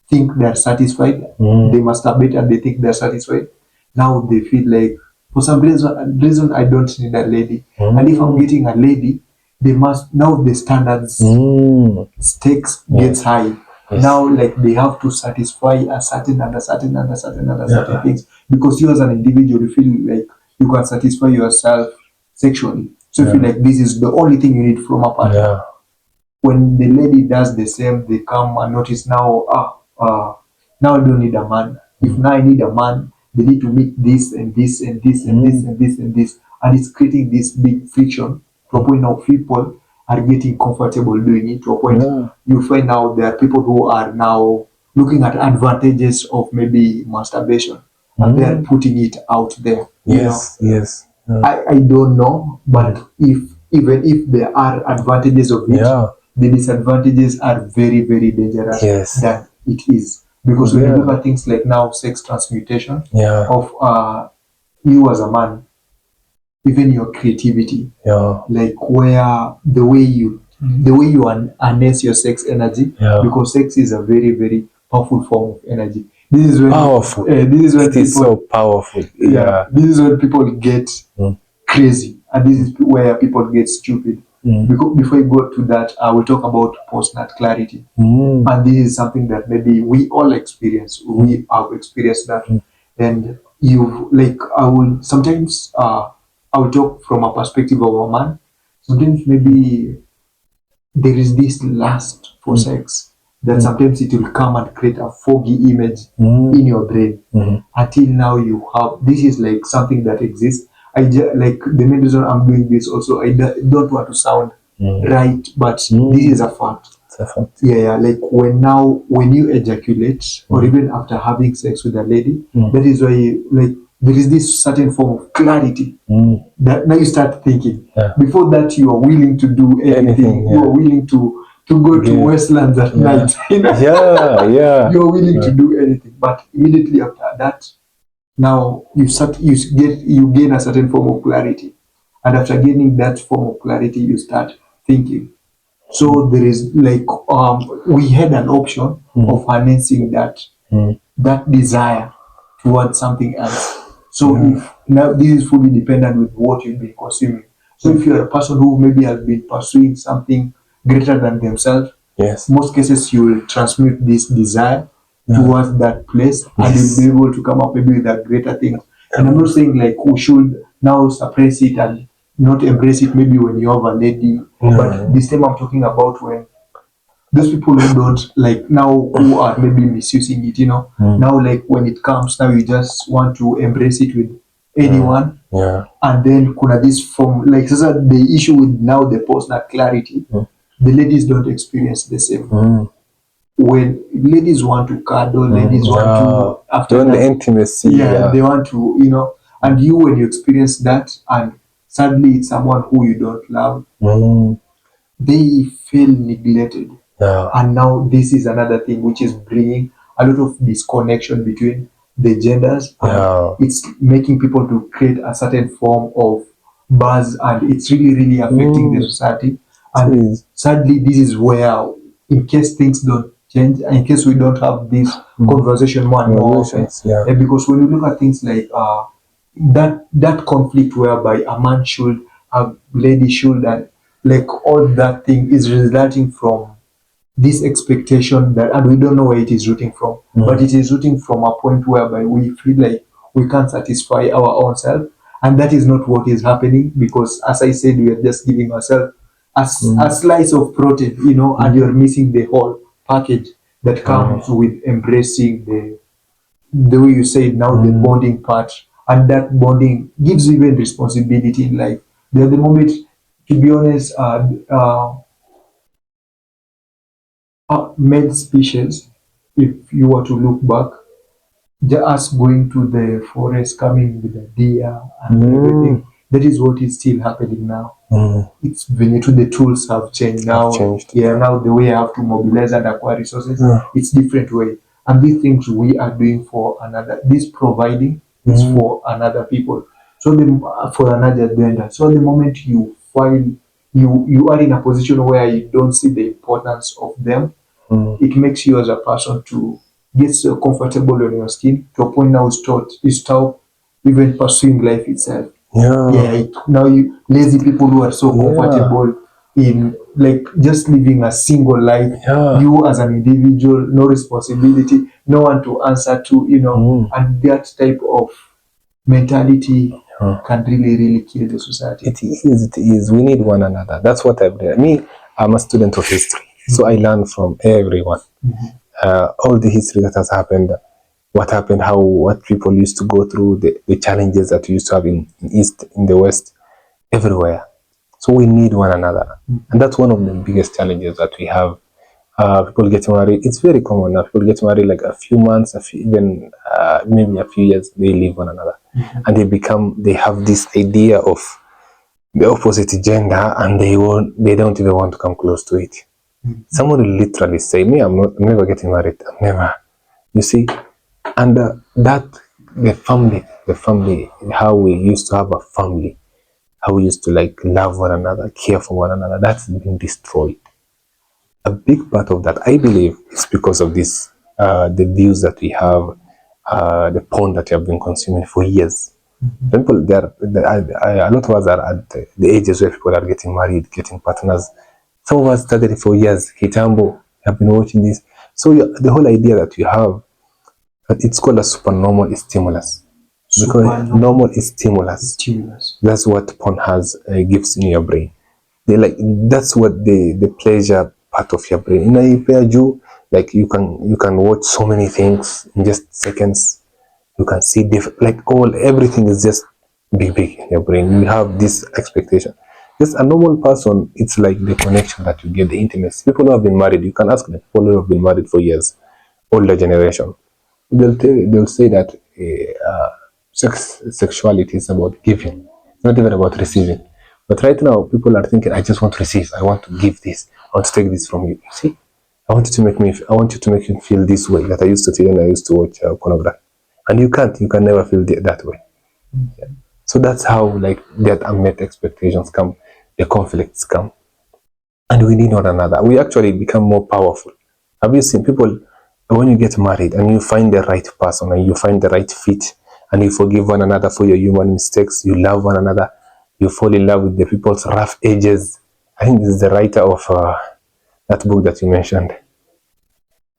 think they're satisfied, they masturbate and they think they're satisfied. Now they feel like for some reason I don't need a lady, and if I'm getting a lady, they must now the standards stakes gets high. Now like they have to satisfy a certain things, because you as an individual you feel like you can satisfy yourself sexually, so you feel like this is the only thing you need from a partner. When the lady does the same, they come and notice now now I don't need a man. If now I need a man, they need to meet this and this and this and this and this and this, and it's creating this big friction to a point now people are getting comfortable doing it, to a point you find out there are people who are now looking at advantages of maybe masturbation and they are putting it out there. I don't know, but even if there are advantages of it, the disadvantages are very, very dangerous that it is. Because when you look at things like now sex transmutation of you as a man, even your creativity, like where the way you harness your sex energy, because sex is a very, very powerful form of energy. This is when
powerful.
This is when
it is so powerful.
This is when people get crazy, and this is where people get stupid. Because before we go to that, I will talk about post-nut clarity, and this is something that maybe we all experience. We have experienced that, and you like I will sometimes I will talk from a perspective of a man. Sometimes maybe there is this lust for sex that sometimes it will come and create a foggy image in your brain until now you have this is like something that exists. I just like the main reason I'm doing this also. I don't want to sound right, but this is a fact. Yeah, like when you ejaculate or even after having sex with a lady, that is why like there is this certain form of clarity that now you start thinking. Before that, you are willing to do anything. You are willing to go to Westlands at night. You know? You are willing to do anything. But immediately after that, now you gain a certain form of clarity, and after gaining that form of clarity, you start thinking. So there is like we had an option of harnessing that desire towards something else. So if now this is fully dependent with what you've been consuming. So if you're a person who maybe has been pursuing something greater than themselves, most cases you will transmute this desire towards that place, and you'll be able to come up maybe with a greater thing. And I'm not saying like we should now suppress it and not embrace it maybe when you have a lady, but this time I'm talking about when those people who don't like now who are maybe misusing it, now like when it comes now you just want to embrace it with anyone, and then kuna this form like the issue with now the personal clarity, the ladies don't experience the same. When ladies want to cuddle, ladies want to after that,
the intimacy,
they want to and you when you experience that and sadly it's someone who you don't love, they feel neglected. And now this is another thing which is bringing a lot of disconnection between the genders. It's making people to create a certain form of buzz, and it's really, really affecting the society. And sadly, this is where, in case things don't change, in case we don't have this conversation more and more often, because when you look at things like that conflict whereby a man should, a lady should, and like all that thing is resulting from this expectation that, and we don't know where it is rooting from, but it is rooting from a point whereby we feel like we can't satisfy our own self, and that is not what is happening, because as I said, we are just giving ourselves a slice of protein, and you're missing the whole package that comes with embracing the way you say it now, the bonding part, and that bonding gives you even responsibility in life. The moment, to be honest, male species, if you were to look back, just going to the forest, coming with a deer and everything, that is what is still happening now. It's the tools have changed now. Now the way I have to mobilize and acquire resources, it's different way. And these things we are doing for another, this providing is for another people. So for another gender. So the moment you find you are in a position where you don't see the importance of them, it makes you as a person to get so comfortable on your skin to a point now you stop even pursuing life itself. Now you lazy people who are so comfortable in like just living a single life. You as an individual, no responsibility, no one to answer to, and that type of mentality can really, really kill the society.
It is. We need one another. That's what I've learned. Me, I'm a student of history, so I learn from everyone. All the history that has happened, what happened, what people used to go through, the challenges that we used to have in East, in the West, everywhere. So we need one another. And that's one of the biggest challenges that we have. People get married. It's very common now. People get married like a few months, even maybe a few years, they leave one another. And they have this idea of the opposite gender, and they don't even want to come close to it. Someone will literally say, me, I'm never getting married. I'm never. You see? And the family, how we used to have a family, how we used to like love one another, care for one another, that's been destroyed. A big part of that, I believe, is because of this, the views that we have, the porn that we have been consuming for years. People, a lot of us are at the ages where people are getting married, getting partners. Some of us started it for years. Kitambo, have been watching this. So the whole idea that we have, it's called a supernormal stimulus. Because normal is stimulus. That's what porn has, gives in your brain. That's what the pleasure part of your brain. In a page, like you can watch so many things in just seconds. You can see everything is just big in your brain. You have this expectation. Just a normal person, it's like the connection that you get, the intimacy. People who have been married, you can ask them, people who have been married for years, older generation, they'll say that sexuality is about giving, it's not even about receiving. But right now, people are thinking, I just want to receive, I want to give this, I want to take this from you. You see, I want you to make me feel this way that I used to feel when I used to watch pornography, and you can't, you can never feel that way. Yeah. So that's how like that unmet expectations come, the conflicts come, and we need one another. We actually become more powerful. Have you seen people when you get married and you find the right person and you find the right fit and you forgive one another for your human mistakes, you love one another, you fall in love with the people's rough edges. I think this is the writer of that book that you mentioned,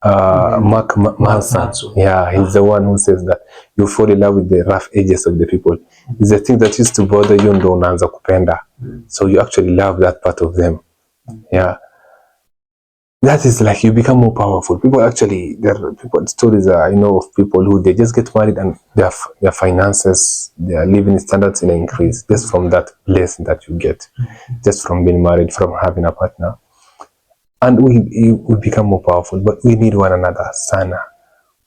Mark Manson. Yeah, he's the one who says that you fall in love with the rough edges of the people. It's the thing that used to bother you ndo unaanza kupenda. So you actually love that part of them. Yeah. That is like you become more powerful. People actually, there are people, stories I know of people who they just get married and their finances, their living standards increase just from that blessing that you get, just from being married, from having a partner. And we become more powerful, but we need one another, sana.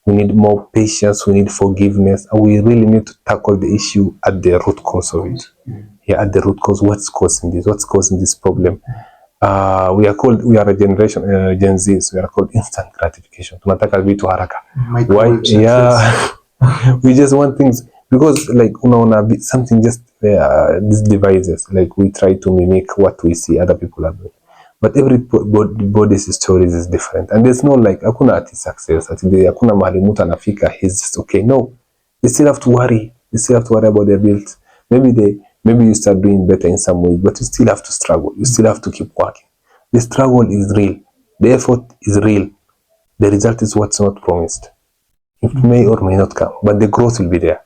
We need more patience, we need forgiveness, and we really need to tackle the issue at the root cause of it. Yeah, at the root cause, what's causing this? What's causing this problem? We are a generation, Gen Z, so we are called instant gratification. Tunataka vitu haraka. Why? Yeah, we just want things because like something just these devices, like we try to mimic what we see other people are doing. But every body's stories is different, and there's no like hakuna ati success ati hakuna mahali mtu anafika he's just okay. No, they still have to worry. They still have to worry about their bills. Maybe you start doing better in some ways, but you still have to struggle. You still have to keep working. The struggle is real. The effort is real. The result is what's not promised. It may or may not come, but the growth will be there.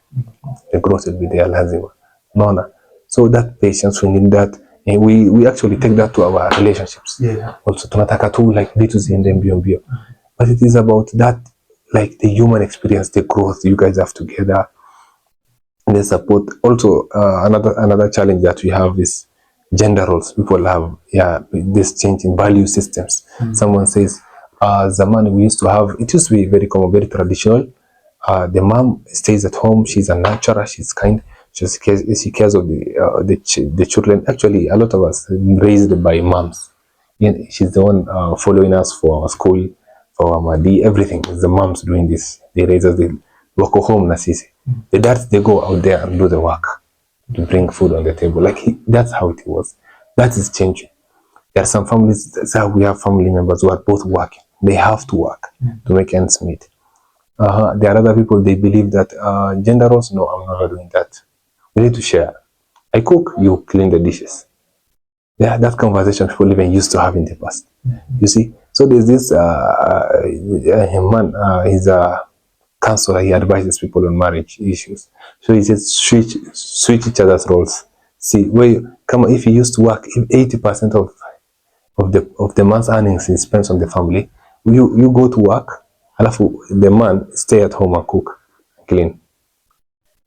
The growth will be there, lazima. Naona. So that patience, we need that. And we actually take that to our relationships.
Yeah.
Also, tunataka tu like vitu ziende mbio mbio. But it is about that, like the human experience, the growth you guys have together, the support. Also, another challenge that we have is gender roles. People have this change in value systems. Someone says, Zaman we used to have. It used to be very common, very traditional. The mom stays at home. She's a nurturer. She's kind. She cares of the children. Actually, a lot of us raised by moms. She's the one following us for our school, for our Madi, everything. The moms doing this. They raise us. They walk home na sisi. The dads, they go out there and do the work to bring food on the table. That's how it was. That is changing. There are some families. That's how we have family members who are both working. They have to work to make ends meet. There are other people, they believe that gender roles, no, I'm not doing that. We need to share. I cook, you clean the dishes. Yeah, that conversation people even used to have in the past. You see? So there's this man, he's a counselor, he advises people on marriage issues. So he says switch each other's roles. See, if you used to work, if 80% of the man's earnings is spent on the family, you go to work, alafu the man stay at home and cook, clean.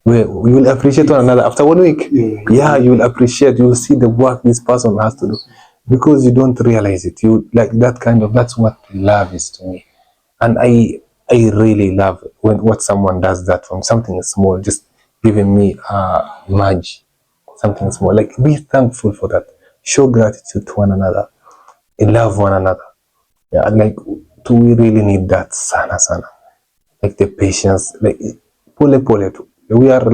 We will appreciate one another after 1 week. Yeah, you will appreciate. You will see the work this person has to do because you don't realize it. You like that kind of. That's what love is to me, and I really love what someone does that from something small, just giving me nudge, something small. Like be thankful for that. Show gratitude to one another. Love one another. Yeah, like we really need that sana. Like the patience, like pole. We are a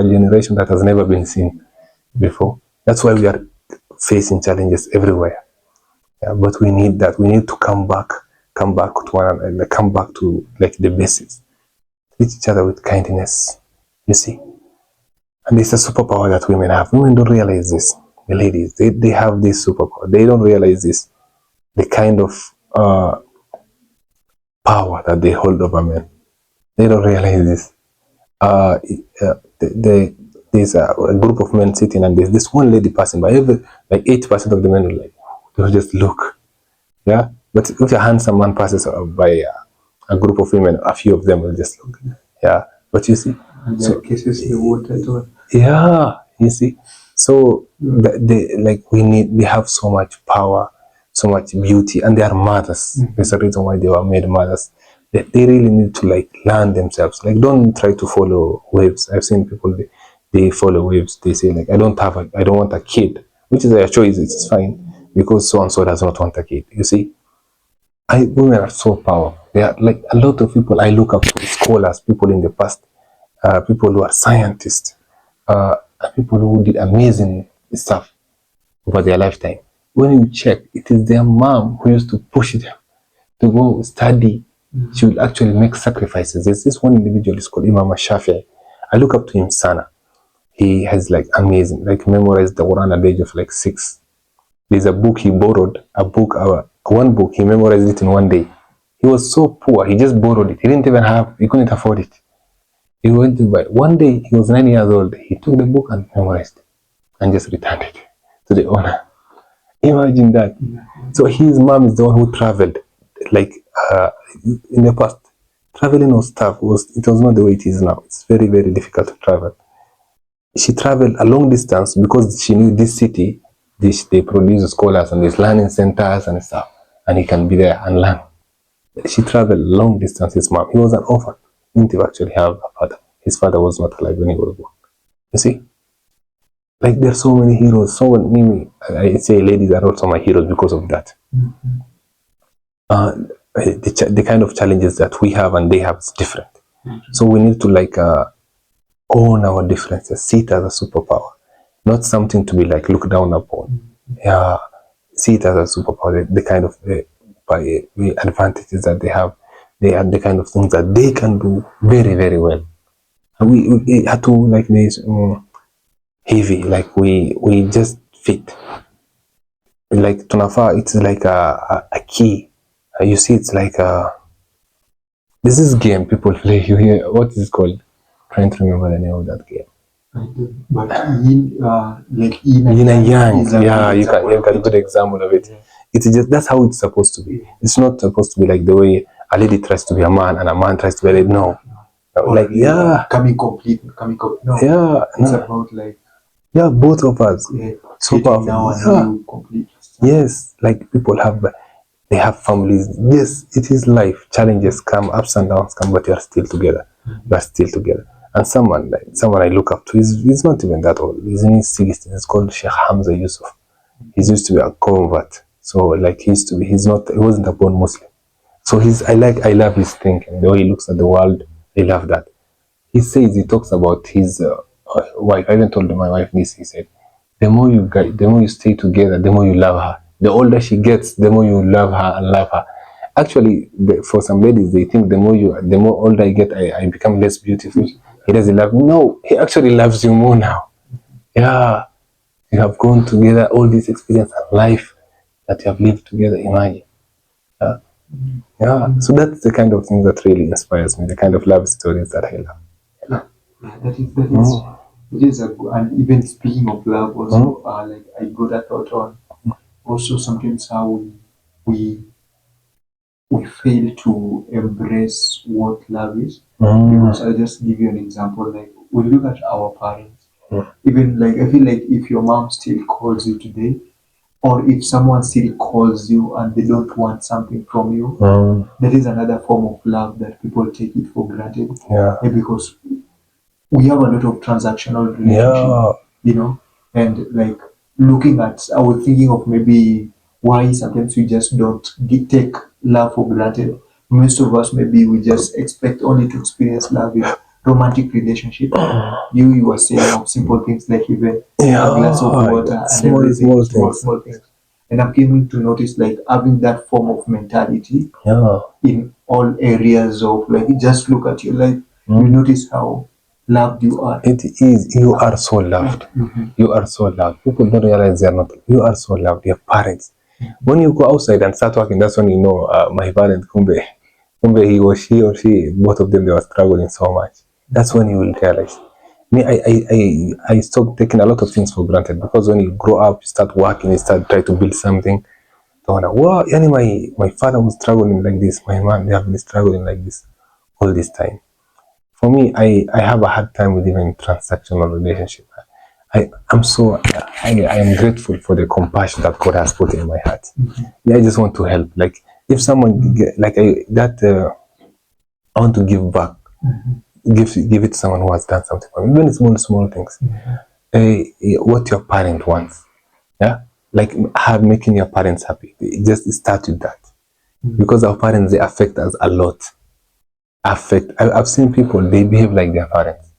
generation that has never been seen before. That's why we are facing challenges everywhere. Yeah, but we need that. We need to come back to one another, come back to like the basics. Treat each other with kindness. You see, and it's a superpower that women have. Women don't realize this. The ladies, they have this superpower. They don't realize this. The kind of power that they hold over men. They don't realize this. There's a group of men sitting and there's this one lady passing by. Like 80% of the men will just look. Yeah, but if a handsome man passes by a group of women, a few of them will just look. Yeah, but you see,
and so kisses the water too.
Yeah, you see, So they like we have so much power, so much beauty, and they are mothers. There's a reason why they were made mothers. They really need to like learn themselves. Like don't try to follow waves. I've seen people they follow waves. They say like I don't want a kid, which is their choice. It's fine because so and so does not want a kid. You see, women are so powerful. They are like a lot of people I look up to, scholars, people in the past, people who are scientists, people who did amazing stuff over their lifetime. When you check, it is their mom who used to push them to go study. She would actually make sacrifices. There's this one individual is called Imam Shafi. I look up to him, Sana. He has like amazing, like memorized the Quran at the age of like 6. There's a book he borrowed, one book, he memorized it in one day. He was so poor, he just borrowed it. He couldn't afford it. He went to buy. One day, he was 9 years old. He took the book and memorized it and just returned it to the owner. Imagine that. So his mom is the one who traveled. Like in the past, traveling was tough. It was not the way it is now. It's very, very difficult to travel. She traveled a long distance because she knew this city, they produce scholars and there's learning centers and stuff. And he can be there and learn. She traveled long distance, his mom. He was an orphan. He didn't actually have a father. His father was not alive when he was born. You see? Like there's so many heroes. So many, I say ladies are also my heroes because of that. The kind of challenges that we have and they have is different. So we need to like own our differences, see it as a superpower, not something to be like looked down upon. Yeah, see it as a superpower. The kind of the advantages that they have are the kind of things that they can do very, very well. And we had to like this heavy, like we just fit. Like Tunafa, it's like a key. You see, it's like this is game people play. You hear what is it called? Trying to remember the name of that game.
But yin
and yang,
yeah,
you got a good example of it. Yeah. It's just that's how it's supposed to be. It's not supposed to be like the way a lady tries to be a man and a man tries to be a lady. No, like
coming complete. No,
yeah,
it's about like
both of us.
Yeah,
so powerful.
Now and complete.
Yes, like people they have families. Yes, it is life. Challenges come, ups and downs come, but you are still together. You are still together. And someone I look up to is not even that old. He's in his 60s. It's called Sheikh Hamza Yusuf. He used to be a convert. So like he wasn't a born Muslim. So I love his thinking, the way he looks at the world. I love that. He talks about his wife. I even told my wife this. He said, the more you stay together, the more you love her. The older she gets, the more you love her and love her. Actually, for some ladies, they think the more older I get, I become less beautiful. He doesn't love me. No, he actually loves you more now. Yeah, you have gone together, all this experience and life that you have lived together. Imagine. Yeah. So that's the kind of thing that really inspires me. The kind of love stories that I love.
It is and even speaking of love, also like I got a thought on also sometimes how we fail to embrace what love is. Because I'll just give you an example. Like we look at our parents, even like I feel like if your mom still calls you today, or if someone still calls you and they don't want something from you, that is another form of love that people take it for granted.
Yeah.
Because we have a lot of transactional relationship, and like looking at, I was thinking of maybe why sometimes we just don't take love for granted. Most of us, maybe we just expect only to experience love in romantic relationship. You were saying of simple things like even a glass of water and
small
things. And I'm coming to notice like having that form of mentality in all areas of like, just look at your life, you notice how loved you are.
It is. You are so loved. You are so loved. People don't realize they are not. You are so loved. Your parents. When you go outside and start working, that's when you know my parents, Kumbe, he or she, both of them, they were struggling so much. That's when you will realize. Me, I stopped taking a lot of things for granted because when you grow up, you start working, you start trying to build something. Wow, my father was struggling like this. My mom, they have been struggling like this all this time. For me, I have a hard time with even transactional relationship. I am grateful for the compassion that God has put in my heart. Yeah, I just want to help. Like if someone I want to give back. Give it to someone who has done something for me. Even small things. What your parent wants. Yeah, like making your parents happy. Just start with that, because our parents, they affect us a lot. I've seen people, they behave like their parents,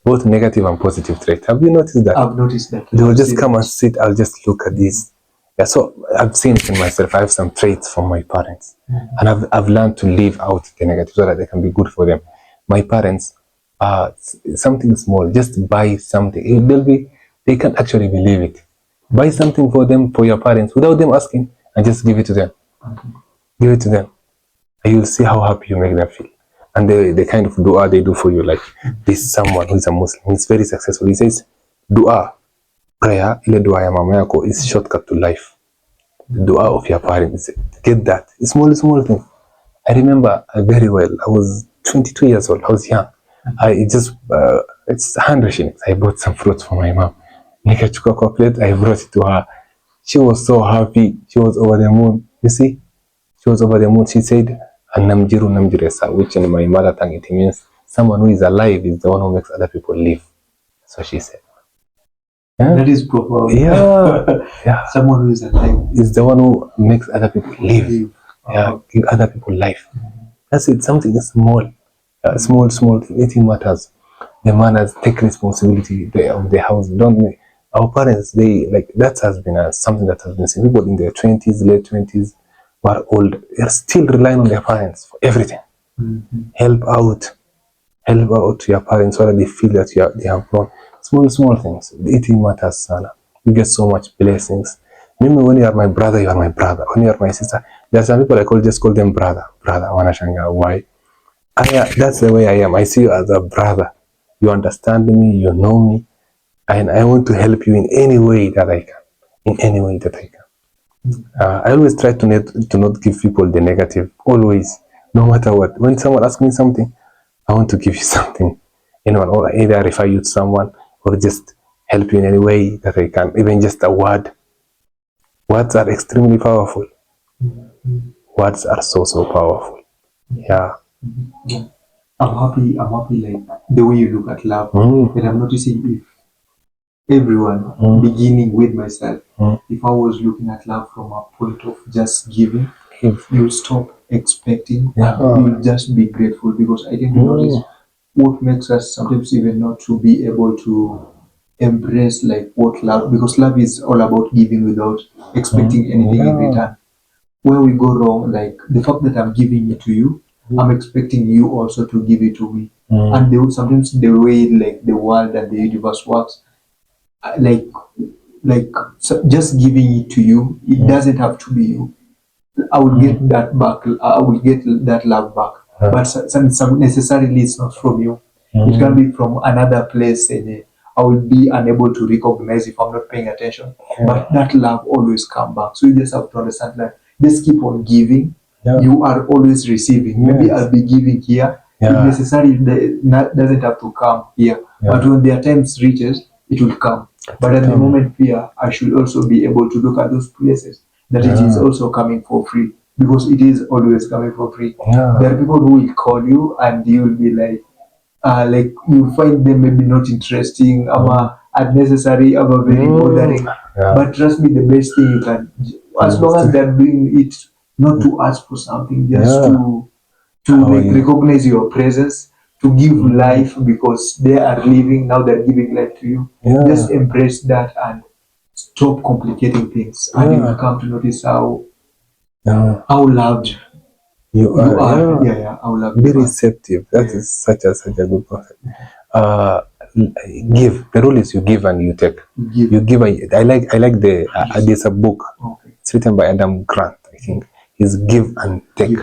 both negative and positive traits. Have you noticed that?
I've noticed that.
They will just come and sit. I'll just look at this. Yeah, so I've seen it in myself. I have some traits from my parents, and I've learned to leave out the negative so that they can be good for them. My parents, something small, just buy something. They can't actually believe it. Buy something for them, for your parents, without them asking, and just give it to them. Give it to them, and you'll see how happy you make them feel. And the kind of dua they do for you, like this someone who is a Muslim, he's very successful. He says, dua, prayer, ile dua ya mama yako is shortcut to life. The dua of your parents, get that. It's small thing. I remember very well. I was 22 years old. I was young. It's 100 shillings. I bought some fruits for my mom. Nikachukua kwa plate, I brought it to her. She was so happy. She was over the moon. You see? She was over the moon. She said, Namjiru Namjiresa, which in my mother tongue it means someone who is alive is the one who makes other people live. So she said.
Yeah? That is profound.
Yeah.
Someone who is alive
is the one who makes other people live. Yeah, give other people life. That's it. Something small. Small thing. Anything matters. The manners, take responsibility of the house. Don't our parents, they like that has been something that has been seen. People in their 20s, late 20s, who are old, they're still relying on their parents for everything. Help out to your parents so that they feel that they have grown. Small things. Eating matters, Sana. You get so much blessings. Remember, when you are my brother, you are my brother. When you are my sister, there are some people just call them brother. Wanashanga. Why? That's the way I am. I see you as a brother. You understand me, you know me, and I want to help you in any way that I can. I always try to not give people the negative. Always, no matter what. When someone asks me something, I want to give you something. Or either refer you to someone or just help you in any way that I can. Even just a word. Words are extremely powerful. Words are so powerful. Yeah.
I'm happy like the way you look at love. And I'm noticing if everyone, beginning with myself, if I was looking at love from a point of just giving, you'll stop expecting and you'll just be grateful, because I didn't notice what makes us sometimes even not to be able to embrace like what love, because love is all about giving without expecting anything in return. Where we go wrong, like the fact that I'm giving it to you, I'm expecting you also to give it to me. And sometimes the way like the world and the universe works, like so just giving it to you, it doesn't have to be you. I will get that back. I will get that love back. But some necessarily it's not from you. It can be from another place, and I will be unable to recognize if I'm not paying attention. But that love always come back. So you just have to understand that. Just keep on giving. You are always receiving. Maybe I'll be giving here. It necessarily doesn't have to come here. But when their times reaches, it will come. But at the moment here, I should also be able to look at those places that it is also coming for free, because it is always coming for free. There are people who will call you and you will be like you find them maybe not interesting, unnecessary, very bothering. But trust me, the best thing you can, as long as they're doing it, not to ask for something, just to recognize your presence, to give life, because they are living now, they're giving life to you. Just embrace that and stop complicating things, and you will come to notice how loved you are. How loved.
Be receptive. That is such a good concept. Give. The rule is you give and you take. You give. I like the. There's a book. It's written by Adam Grant, I think. Is give and take.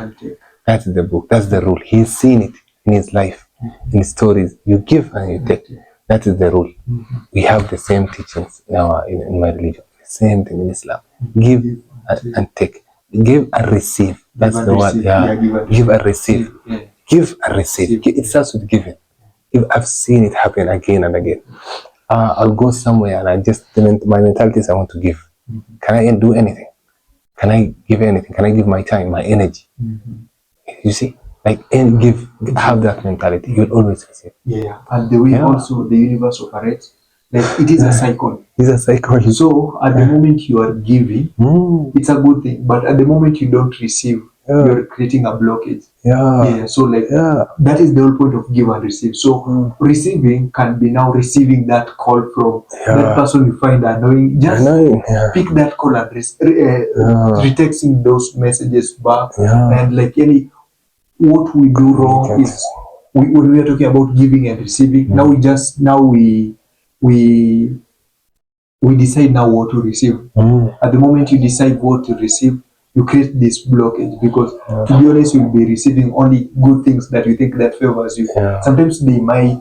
That's the book. That's the rule. He's seen it in his life, in his stories. You give and you take. That is the rule. We have the same teachings now in my religion. The same thing in Islam. Give and take. Give and receive. That's the word. Give and receive. Give and receive. It starts with giving. I've seen it happen again and again. I'll go somewhere and my mentality is I want to give. Can I do anything? Can I give anything? Can I give my time, my energy? You see, like, and have that mentality. You'll always receive.
Yeah, and the way also the universe operates, like it is a cycle.
It's a cycle.
So at the moment you are giving, it's a good thing. But at the moment you don't receive, you're creating a blockage. Yeah. So like that is the whole point of give and receive. So receiving can be now receiving that call from that person you find annoying. Just pick that call and retexting those messages back. And like what we do wrong is when we are talking about giving and receiving. Now we decide now what to receive. At the moment you decide what to receive, you create this blockage because to be honest, you'll be receiving only good things that you think that favors you. Sometimes they might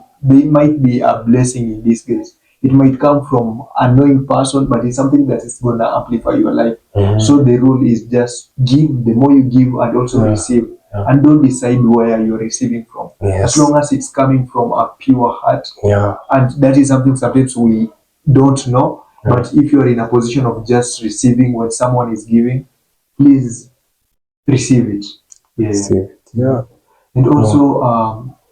be a blessing in disguise. It might come from a knowing person, but it's something that is gonna amplify your life. So the rule is just give. The more you give and also receive, and don't decide where you're receiving from. As long as it's coming from a pure heart, and that is something sometimes we don't know. But if you're in a position of just receiving when someone is giving, please receive it.
Receive it.
And also,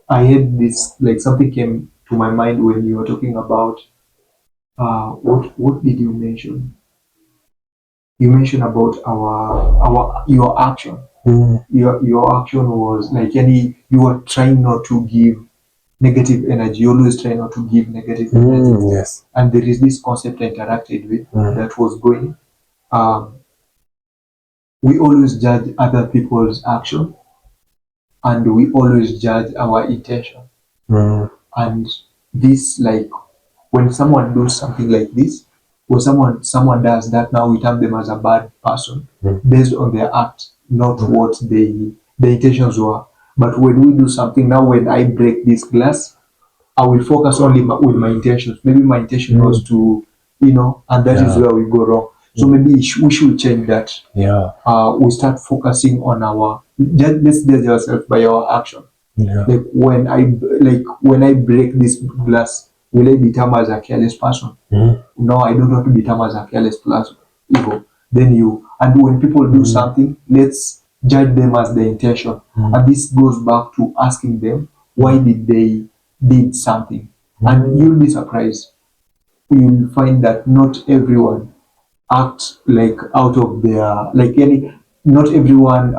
I had this, like something came to my mind when you were talking about what did you mention? You mentioned about your action. Your action was like you were trying not to give negative energy. You always try not to give negative energy. And there is this concept I interacted with that was going. We always judge other people's action, and we always judge our intention. And this, like, when someone does something like this, or someone does that, now we term them as a bad person based on their act, not what the intentions were. But when we do something, now when I break this glass, I will focus only with my intentions. Maybe my intention was to, and that is where we go wrong. So maybe we should change that. We start focusing on let's judge ourselves by our action. Like when I break this glass, will I be termed as a careless person? No, I don't want to be termed as a careless person. And when people do something, let's judge them as the intention. And this goes back to asking them why they did something. And you'll be surprised. You'll find that not everyone acts like out of their not everyone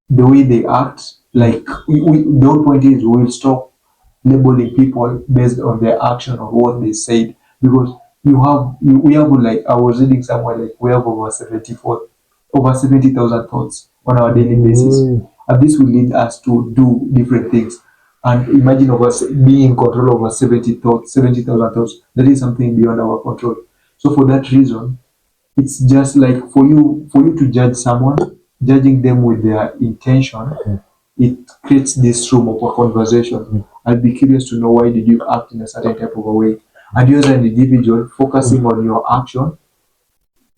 the way they act. Like the whole point is we'll stop labeling people based on their action or what they said, because we have, like, I was reading somewhere, like, we have over 70,000 thoughts on our daily basis, and this will lead us to do different things. And imagine of us being in control over 70,000 thoughts. That is something beyond our control. So for that reason, it's just like for you to judge someone, judging them with their intention, it creates this room of a conversation. I'd be curious to know, why did you act in a certain type of a way? And you as an individual, focusing on your action,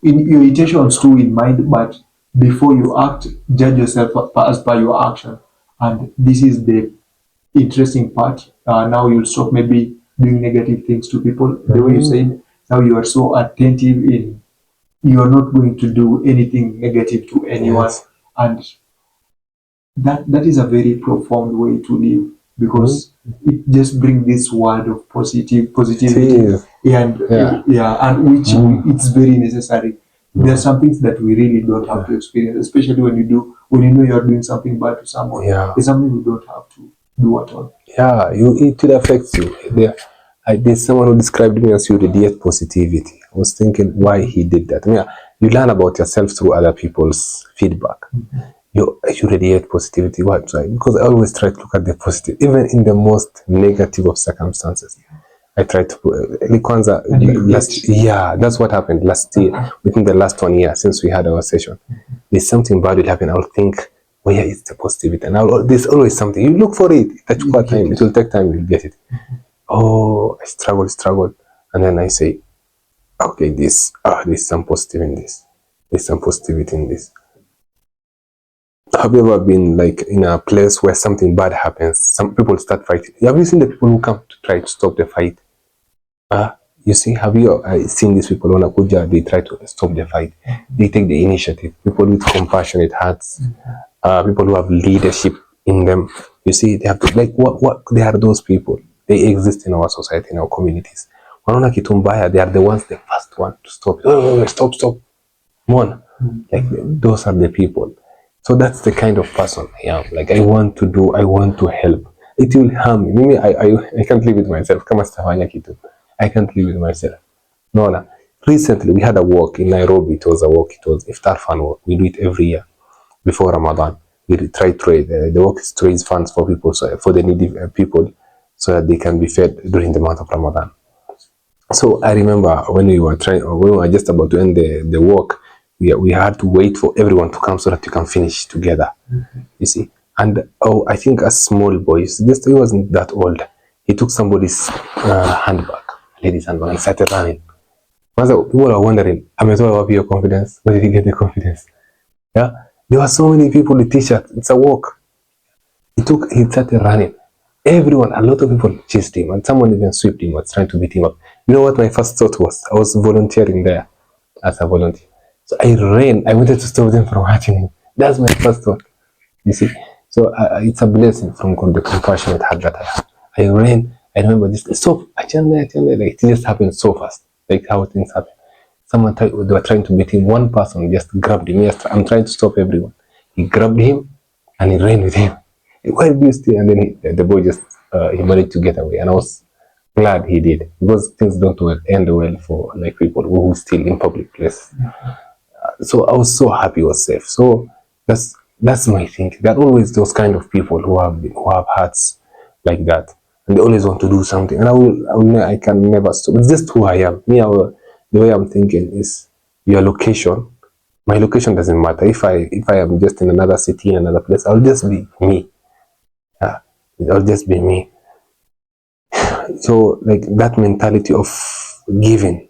in your intentions too in mind, but before you act, judge yourself as per your action. And this is the interesting part. Now you'll stop maybe doing negative things to people. The way you said, now you are so attentive in, you are not going to do anything negative to anyone. And that is a very profound way to live, because it just brings this word of positivity, and which it's very necessary. There are some things that we really don't have to experience, especially when you know you are doing something bad to someone. It's something we don't have to do at all.
It will affect you. There's someone who described me as you radiate positivity. I was thinking why he did that. You learn about yourself through other people's feedback. You radiate positivity. Why? Because I always try to look at the positive, even in the most negative of circumstances. I try to that's what happened last year, within the last 1 year since we had our session. There's something bad will happen. I'll think, where is the positivity? And there's always something. You look for it. It will take time. You'll get it. I struggle, and then I say, okay, there's some positive in this. There's some positivity in this. Have you ever been like in a place where something bad happens? Some people start fighting. Have you seen the people who come to try to stop the fight? You see, have you seen these people on Akuja? They try to stop the fight. They take the initiative. People with compassionate hearts, people who have leadership in them. You see, they have to, like what they are those people. They exist in our society, in our communities. Wanaona kitu mbaya, they are the ones, the first one to stop. Oh, stop. One, like those are the people. So that's the kind of person I am. Like I want to do, I want to help. It will harm me. Mimi, I can't live with myself. Kama sitafanya kitu, I can't live with myself. No, no. Recently we had a walk in Nairobi. It was a walk. It was Iftar Fun walk. We do it every year before Ramadan. We try to raise the work is to raise funds for people, so for the needy people, so that they can be fed during the month of Ramadan. So I remember when we were trying, or when we were just about to end the walk, we had to wait for everyone to come so that you can finish together. You see, and I think a small boy, just he wasn't that old. He took somebody's handbag, lady's handbag, and started running. Once people are wondering, ametoa wapi your confidence? Where did he get the confidence? Yeah, there were so many people with t-shirts. It's a walk. He started running. Everyone, a lot of people chased him, and someone even swept him, was trying to beat him up. You know what my first thought was? I was volunteering there as a volunteer. So I ran. I wanted to stop them from hurting him. That's my first thought. You see? So it's a blessing from God, the compassionate heart that I have. I ran. I remember this. Stop. Like, it just happened so fast. Like how things happen. They were trying to beat him. One person just grabbed him. Yes, I'm trying to stop everyone. He grabbed him and he ran with him. Why do you stay? And then the boy just he managed to get away, and I was glad he did, because things don't end well for like people who steal in public places. So I was so happy he was safe. So that's my thinking. There are always those kind of people who have hearts like that, and they always want to do something. And I can never stop. It's just who I am. The way I'm thinking is your location. My location doesn't matter. If I am just in another city, in another place, I'll just be me. Yeah, I'll just be me. So like that mentality of giving,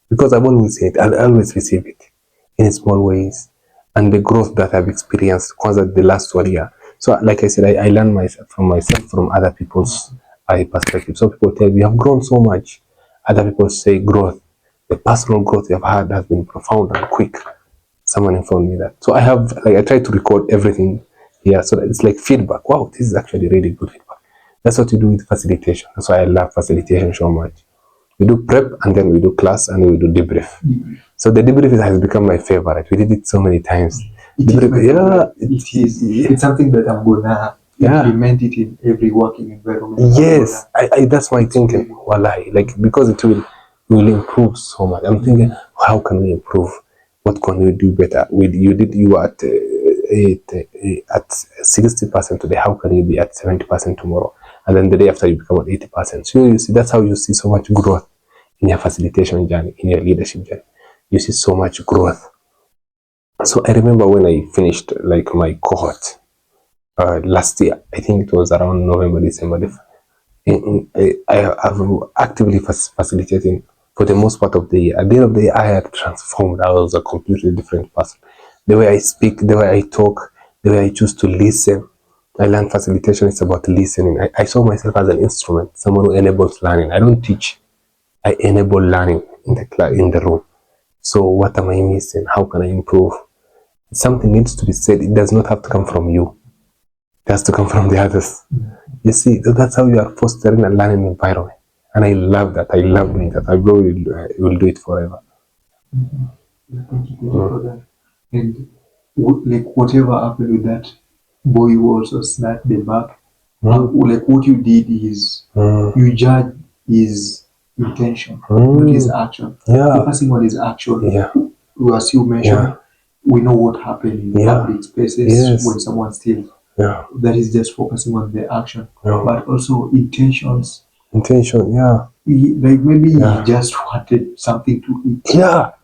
because I've always said I'll always receive it in small ways, and the growth that I've experienced because the last 1 year. So like I said, I learn myself from other people's perspective. So people tell me, you have grown so much. Other people say growth, the personal growth you've had has been profound and quick. Someone informed me that. So I try to record everything here, so that it's like feedback. Wow, this is actually really good feedback. That's what you do with facilitation. That's why I love facilitation so much. We do prep, and then we do class, and then we do debrief. So the debrief has become my favorite. We did it so many times.
It's something that I'm gonna implement it in every working environment.
Yes, that's my thinking. Wallahi, like because it will improve so much. I'm thinking, how can we improve? What can we do better? You are at 60% today. How can you be at 70% tomorrow? And then the day after you become at 80%. So you see, that's how you see so much growth in your facilitation journey, in your leadership journey. You see so much growth. So I remember when I finished like my cohort last year. I think it was around November, December. I have actively facilitating for the most part of the year. At the end of the year, I had transformed. I was a completely different person. The way I speak, the way I talk, the way I choose to listen. I learned facilitation is about listening. I saw myself as an instrument, someone who enables learning. I don't teach. I enable learning in the room. So what am I missing? How can I improve? Something needs to be said. It does not have to come from you. It has to come from the others. You see, that's how you are fostering a learning environment. And I love that. I love doing that. I will do it forever.
Thank you for that. And like whatever happened with that boy who also snapped the back, like what you did is you judge his intention, not his action. Focusing on his action. As you mentioned, we know what happened in public spaces when someone steals. That is just focusing on the action, but also intentions. Like maybe he just wanted something to eat.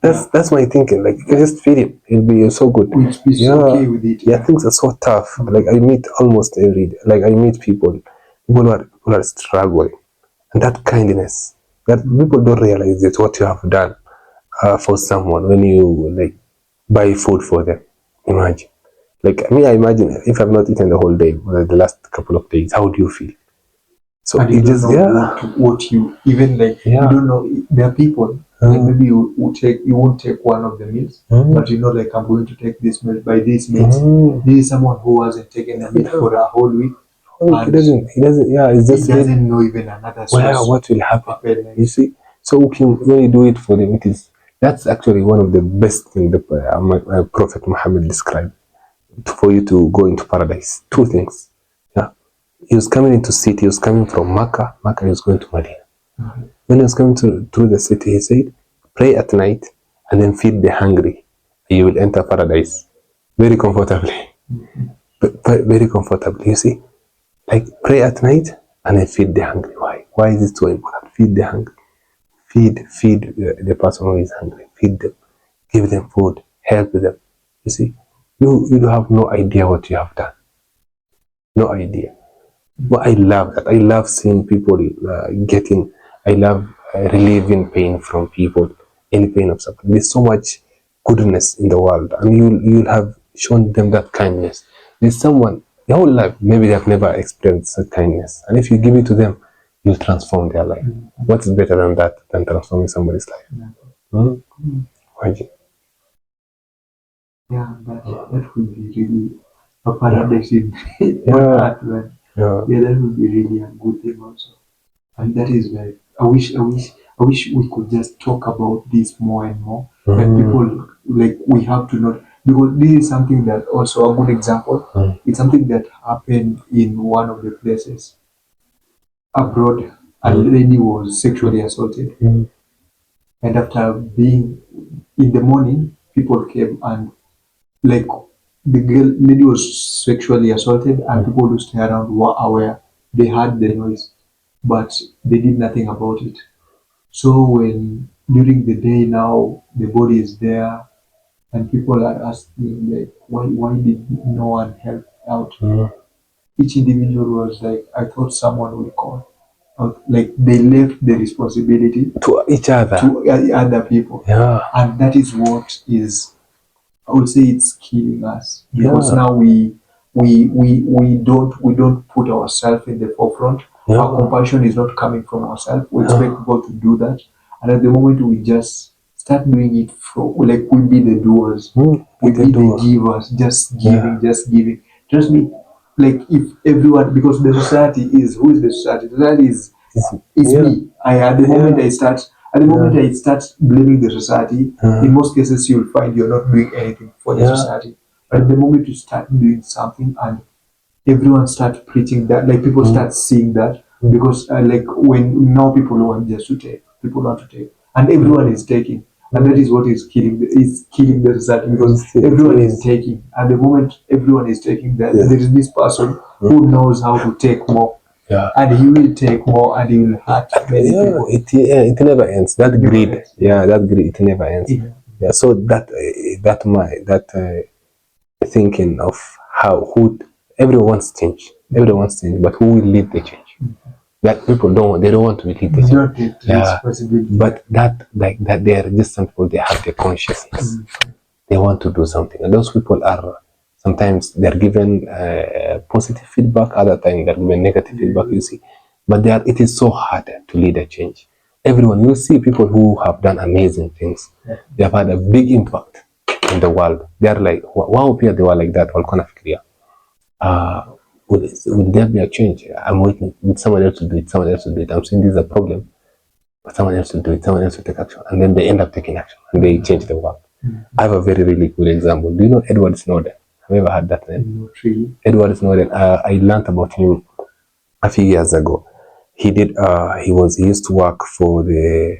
That's my thinking. Like you can just feed him; he'll be so good.
He's okay with it.
Things are so tough. Like I meet almost every day. Like I meet people who are struggling, and that kindness that people don't realize that what you have done for someone when you like buy food for them. Imagine. Like me, I imagine if I've not eaten the whole day, or the last couple of days, how do you feel? So
and you
it
don't
just
know what you even like. You don't know there are people like maybe you won't take one of the meals, but you know like I'm going to take this meal by this means. This is someone who hasn't taken a meal for a whole week.
He doesn't, yeah, it's
He
just
doesn't know even another
where
source
what will happen.
like,
You see, so when you do it for them, it is that's actually one of the best things the Prophet Muhammad described for you to go into paradise. Two things. Yeah, he was coming into city. He was coming from Makkah. Makkah, he was going to Medina. When he was coming through the city, he said, "Pray at night and then feed the hungry. You will enter paradise very comfortably, very comfortably." You see, like pray at night and then feed the hungry. Why? Why is it so important? Feed the hungry. Feed the person who is hungry. Feed them. Give them food. Help them. You see, you have no idea what you have done. No idea. But I love that. I love seeing people getting. I love relieving pain from people. Any pain of suffering. There's so much goodness in the world, and you'll have shown them that kindness. There's someone their whole life maybe they have never experienced that kindness, and if you give it to them, you'll transform their life. What is better than that? Than transforming somebody's life? Hmm? Imagine.
yeah, that would be really a paradise in on earth, man. Yeah, that would be really a good thing also. And that is like I wish we could just talk about this more and more. Like people like we have to not because this is something that also a good example. It's something that happened in one of the places abroad. A lady was sexually assaulted, and after being in the morning, people came and like the lady was sexually assaulted, and people who stay around were aware. They heard the noise, but they did nothing about it. So when during the day now the body is there and people are asking like why did no one help out? Each individual was like, I thought someone will call. Like they left the responsibility
To each other.
to other people.
Yeah.
And that is what is I would say it's killing us because now we don't put ourselves in the forefront. Our compassion is not coming from ourselves. We expect people to do that, and at the moment we just start doing it from like we be the doers, we be the givers, just giving. Trust me, like if everyone because the society is who is the society? The society is me. At the moment I start blaming the society, in most cases you'll find you're not doing anything for the society. But at the moment you start doing something and everyone starts preaching that, like people start seeing that because like when now people want just to take, people want to take, and everyone is taking. And that is what is killing the society because everyone is taking. At the moment everyone is taking that there is this person who knows how to take more. And he will take more and he will hurt many people.
It never ends. That greed, that greed, it never ends. So that thinking of who everyone wants change, but who will lead the change? That people they don't want to lead the change. But that they are just some people. They have the consciousness. They want to do something, and those people are. Sometimes they're given positive feedback, other times they're given negative feedback, you see. But it is so hard to lead a change. Everyone, you see people who have done amazing things. They have had a big impact in the world. They're like, wow, they were like that. Would there be a change? I'm waiting. With someone else to do it, someone else to do it. I'm saying this is a problem, but someone else will do it, someone else will take action. And then they end up taking action and they change the world. I have a very, really good example. Do you know Edward Snowden? Have you ever heard that name?
Not really.
Edward Snowden. I learned about him a few years ago. He used to work for the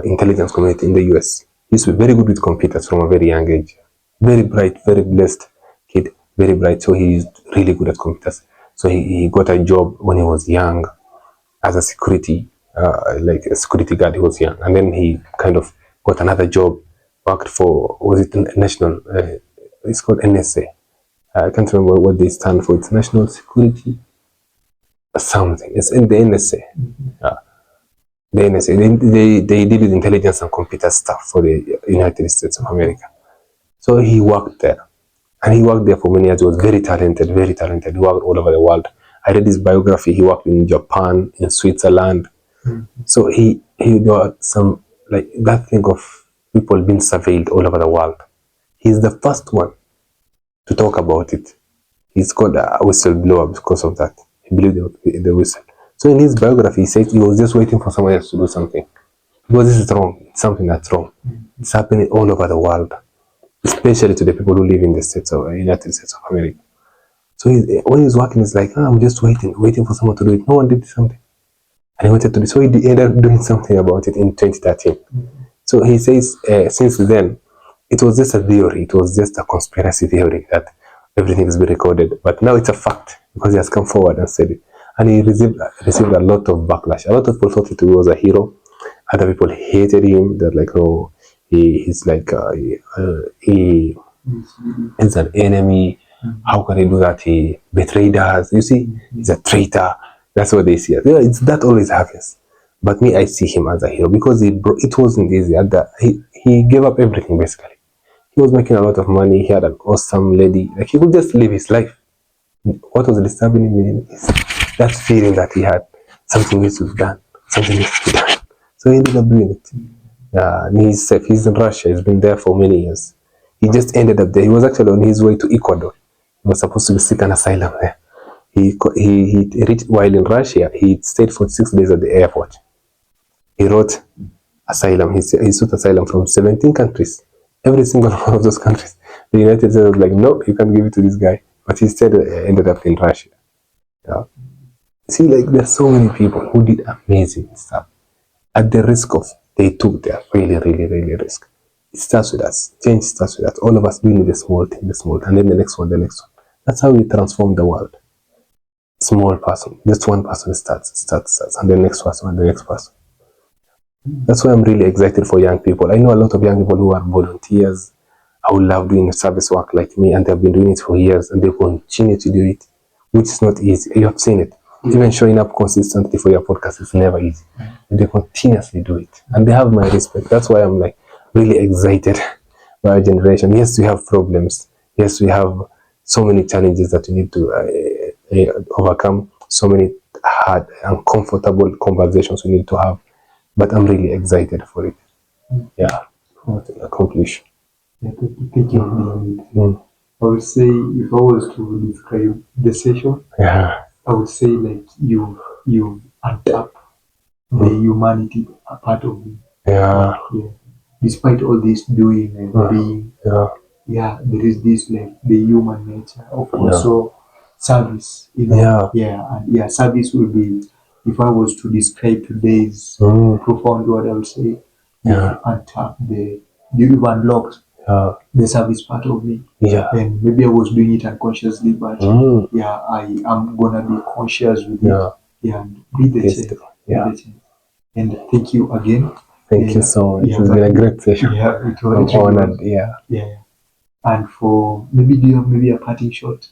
intelligence community in the US. He used to be very good with computers from a very young age. Very bright, very blessed kid, very bright. So he's really good at computers. So he got a job when he was young as a security, like a security guard. He was young, and then he kind of got another job. Worked for national? It's called NSA. I can't remember what they stand for. It's National Security something. It's in the NSA. The NSA. They deal with intelligence and computer stuff for the United States of America. So he worked there. And he worked there for many years. He was very talented, very talented. He worked all over the world. I read his biography. He worked in Japan, in Switzerland. So he got some, like, that thing of people being surveilled all over the world. He's the first one to talk about it. He's called a whistleblower because of that. He blew the whistle. So in his biography, he said he was just waiting for someone else to do something. Because this is wrong. It's something that's wrong. It's happening all over the world, especially to the people who live in the United States of America. So when he's working, he's like, I'm just waiting for someone to do it. No one did something. And he wanted to do, so he ended up doing something about it in 2013. So he says, since then, it was just a theory. It was just a conspiracy theory that everything is being recorded. But now it's a fact because he has come forward and said it. And he received a lot of backlash. A lot of people thought he was a hero. Other people hated him. They're like, oh, he's like, he's an enemy. How can he do that? He betrayed us. You see, he's a traitor. That's what they see. Yeah, it's that always happens. But me, I see him as a hero because it wasn't easy. He gave up everything basically. He was making a lot of money. He had an awesome lady. Like, he could just live his life. What was disturbing him is that feeling that he had. Something needs to be done. Something needs to be done. So he ended up doing it. And he's safe. He's in Russia. He's been there for many years. He just ended up there. He was actually on his way to Ecuador. He was supposed to seek an asylum there. He reached, while in Russia, he stayed for 6 days at the airport. He wrote asylum. He sought asylum from 17 countries. Every single one of those countries. The United States was like, no, you can't give it to this guy. But he still ended up in Russia. Yeah. See, like, there's so many people who did amazing stuff. At the risk of, they took their really, really, really risk. It starts with us. Change starts with us. All of us doing the small thing, and then the next one, the next one. That's how we transform the world. Small person, just one person starts, and the next person, and the next person. That's why I'm really excited for young people. I know a lot of young people who are volunteers. I would love doing service work like me, and they've been doing it for years, and they continue to do it, which is not easy. You have seen it. Even showing up consistently for your podcast is never easy. And they continuously do it, and they have my respect. That's why I'm like really excited by our generation. Yes, we have problems. Yes, we have so many challenges that we need to overcome. So many hard, uncomfortable conversations we need to have. But I'm really excited for it. Yeah, what an accomplish.
Yeah, thank you, Abdihamid. I would say, if I was to describe the session, I would say, like, you adapt the humanity a part of me. Yeah. Despite all this doing and being, there is this, like, the human nature of also service. You know? And service will be, if I was to describe today's profound word, I would say, untap you've unlocked the service part of me. And maybe I was doing it unconsciously, but I am gonna be conscious with it. And be the change. And thank you again.
Thank you so much. It's been a great session.
It was
honored.
And for maybe, do you have maybe a parting shot?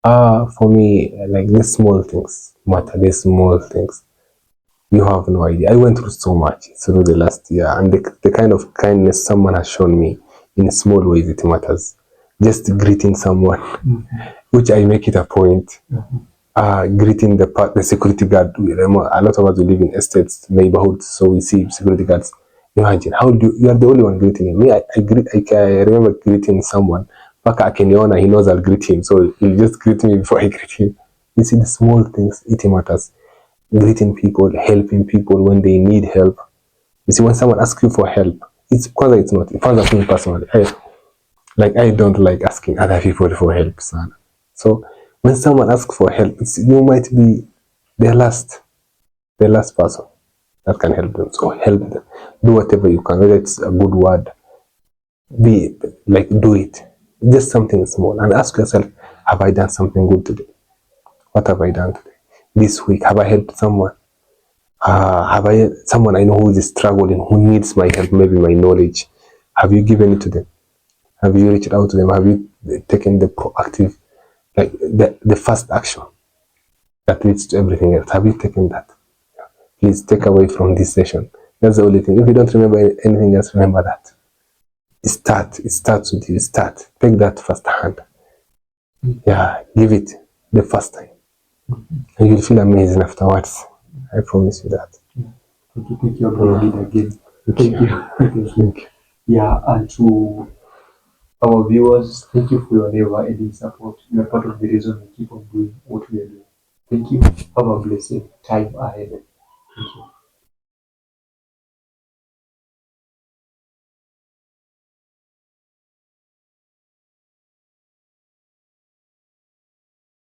For me, like, these small things matter. These small things. You have no idea. I went through so much through the last year, and the kind of kindness someone has shown me in small ways, it matters. Just greeting someone, which I make it a point. Greeting the security guard. A lot of us live in estates, neighborhoods, so we see security guards. Imagine how you are the only one greeting him. Me, I remember greeting someone. Paka Akeniona, he knows I'll greet him, so he'll just greet me before I greet him. You see, the small things, it matters. Greeting people, helping people when they need help. You see, when someone asks you for help, it's not. It finds me personally. I don't like asking other people for help, son. So when someone asks for help, you might be the last person that can help them. So help them. Do whatever you can. Whether it's a good word, do it. Just something small, and ask yourself, have I done something good today? What have I done today? This week, have I helped someone? Have I someone I know who is struggling, who needs my help, maybe my knowledge? Have you given it to them? Have you reached out to them? Have you taken the proactive, like the first action that leads to everything else? Have you taken that? Please take away from this session. That's the only thing. If you don't remember anything else, remember that. It starts with you. Take that first hand. Give it the first time. and you'll feel amazing afterwards. I promise you that.
Thank you, Abdihamid, again. Thank you.
Thank you.
Yeah, and to our viewers, thank you for your never-ending support. You are part of the reason we keep on doing what we are doing. Thank you. Have a blessed time ahead. Thank you.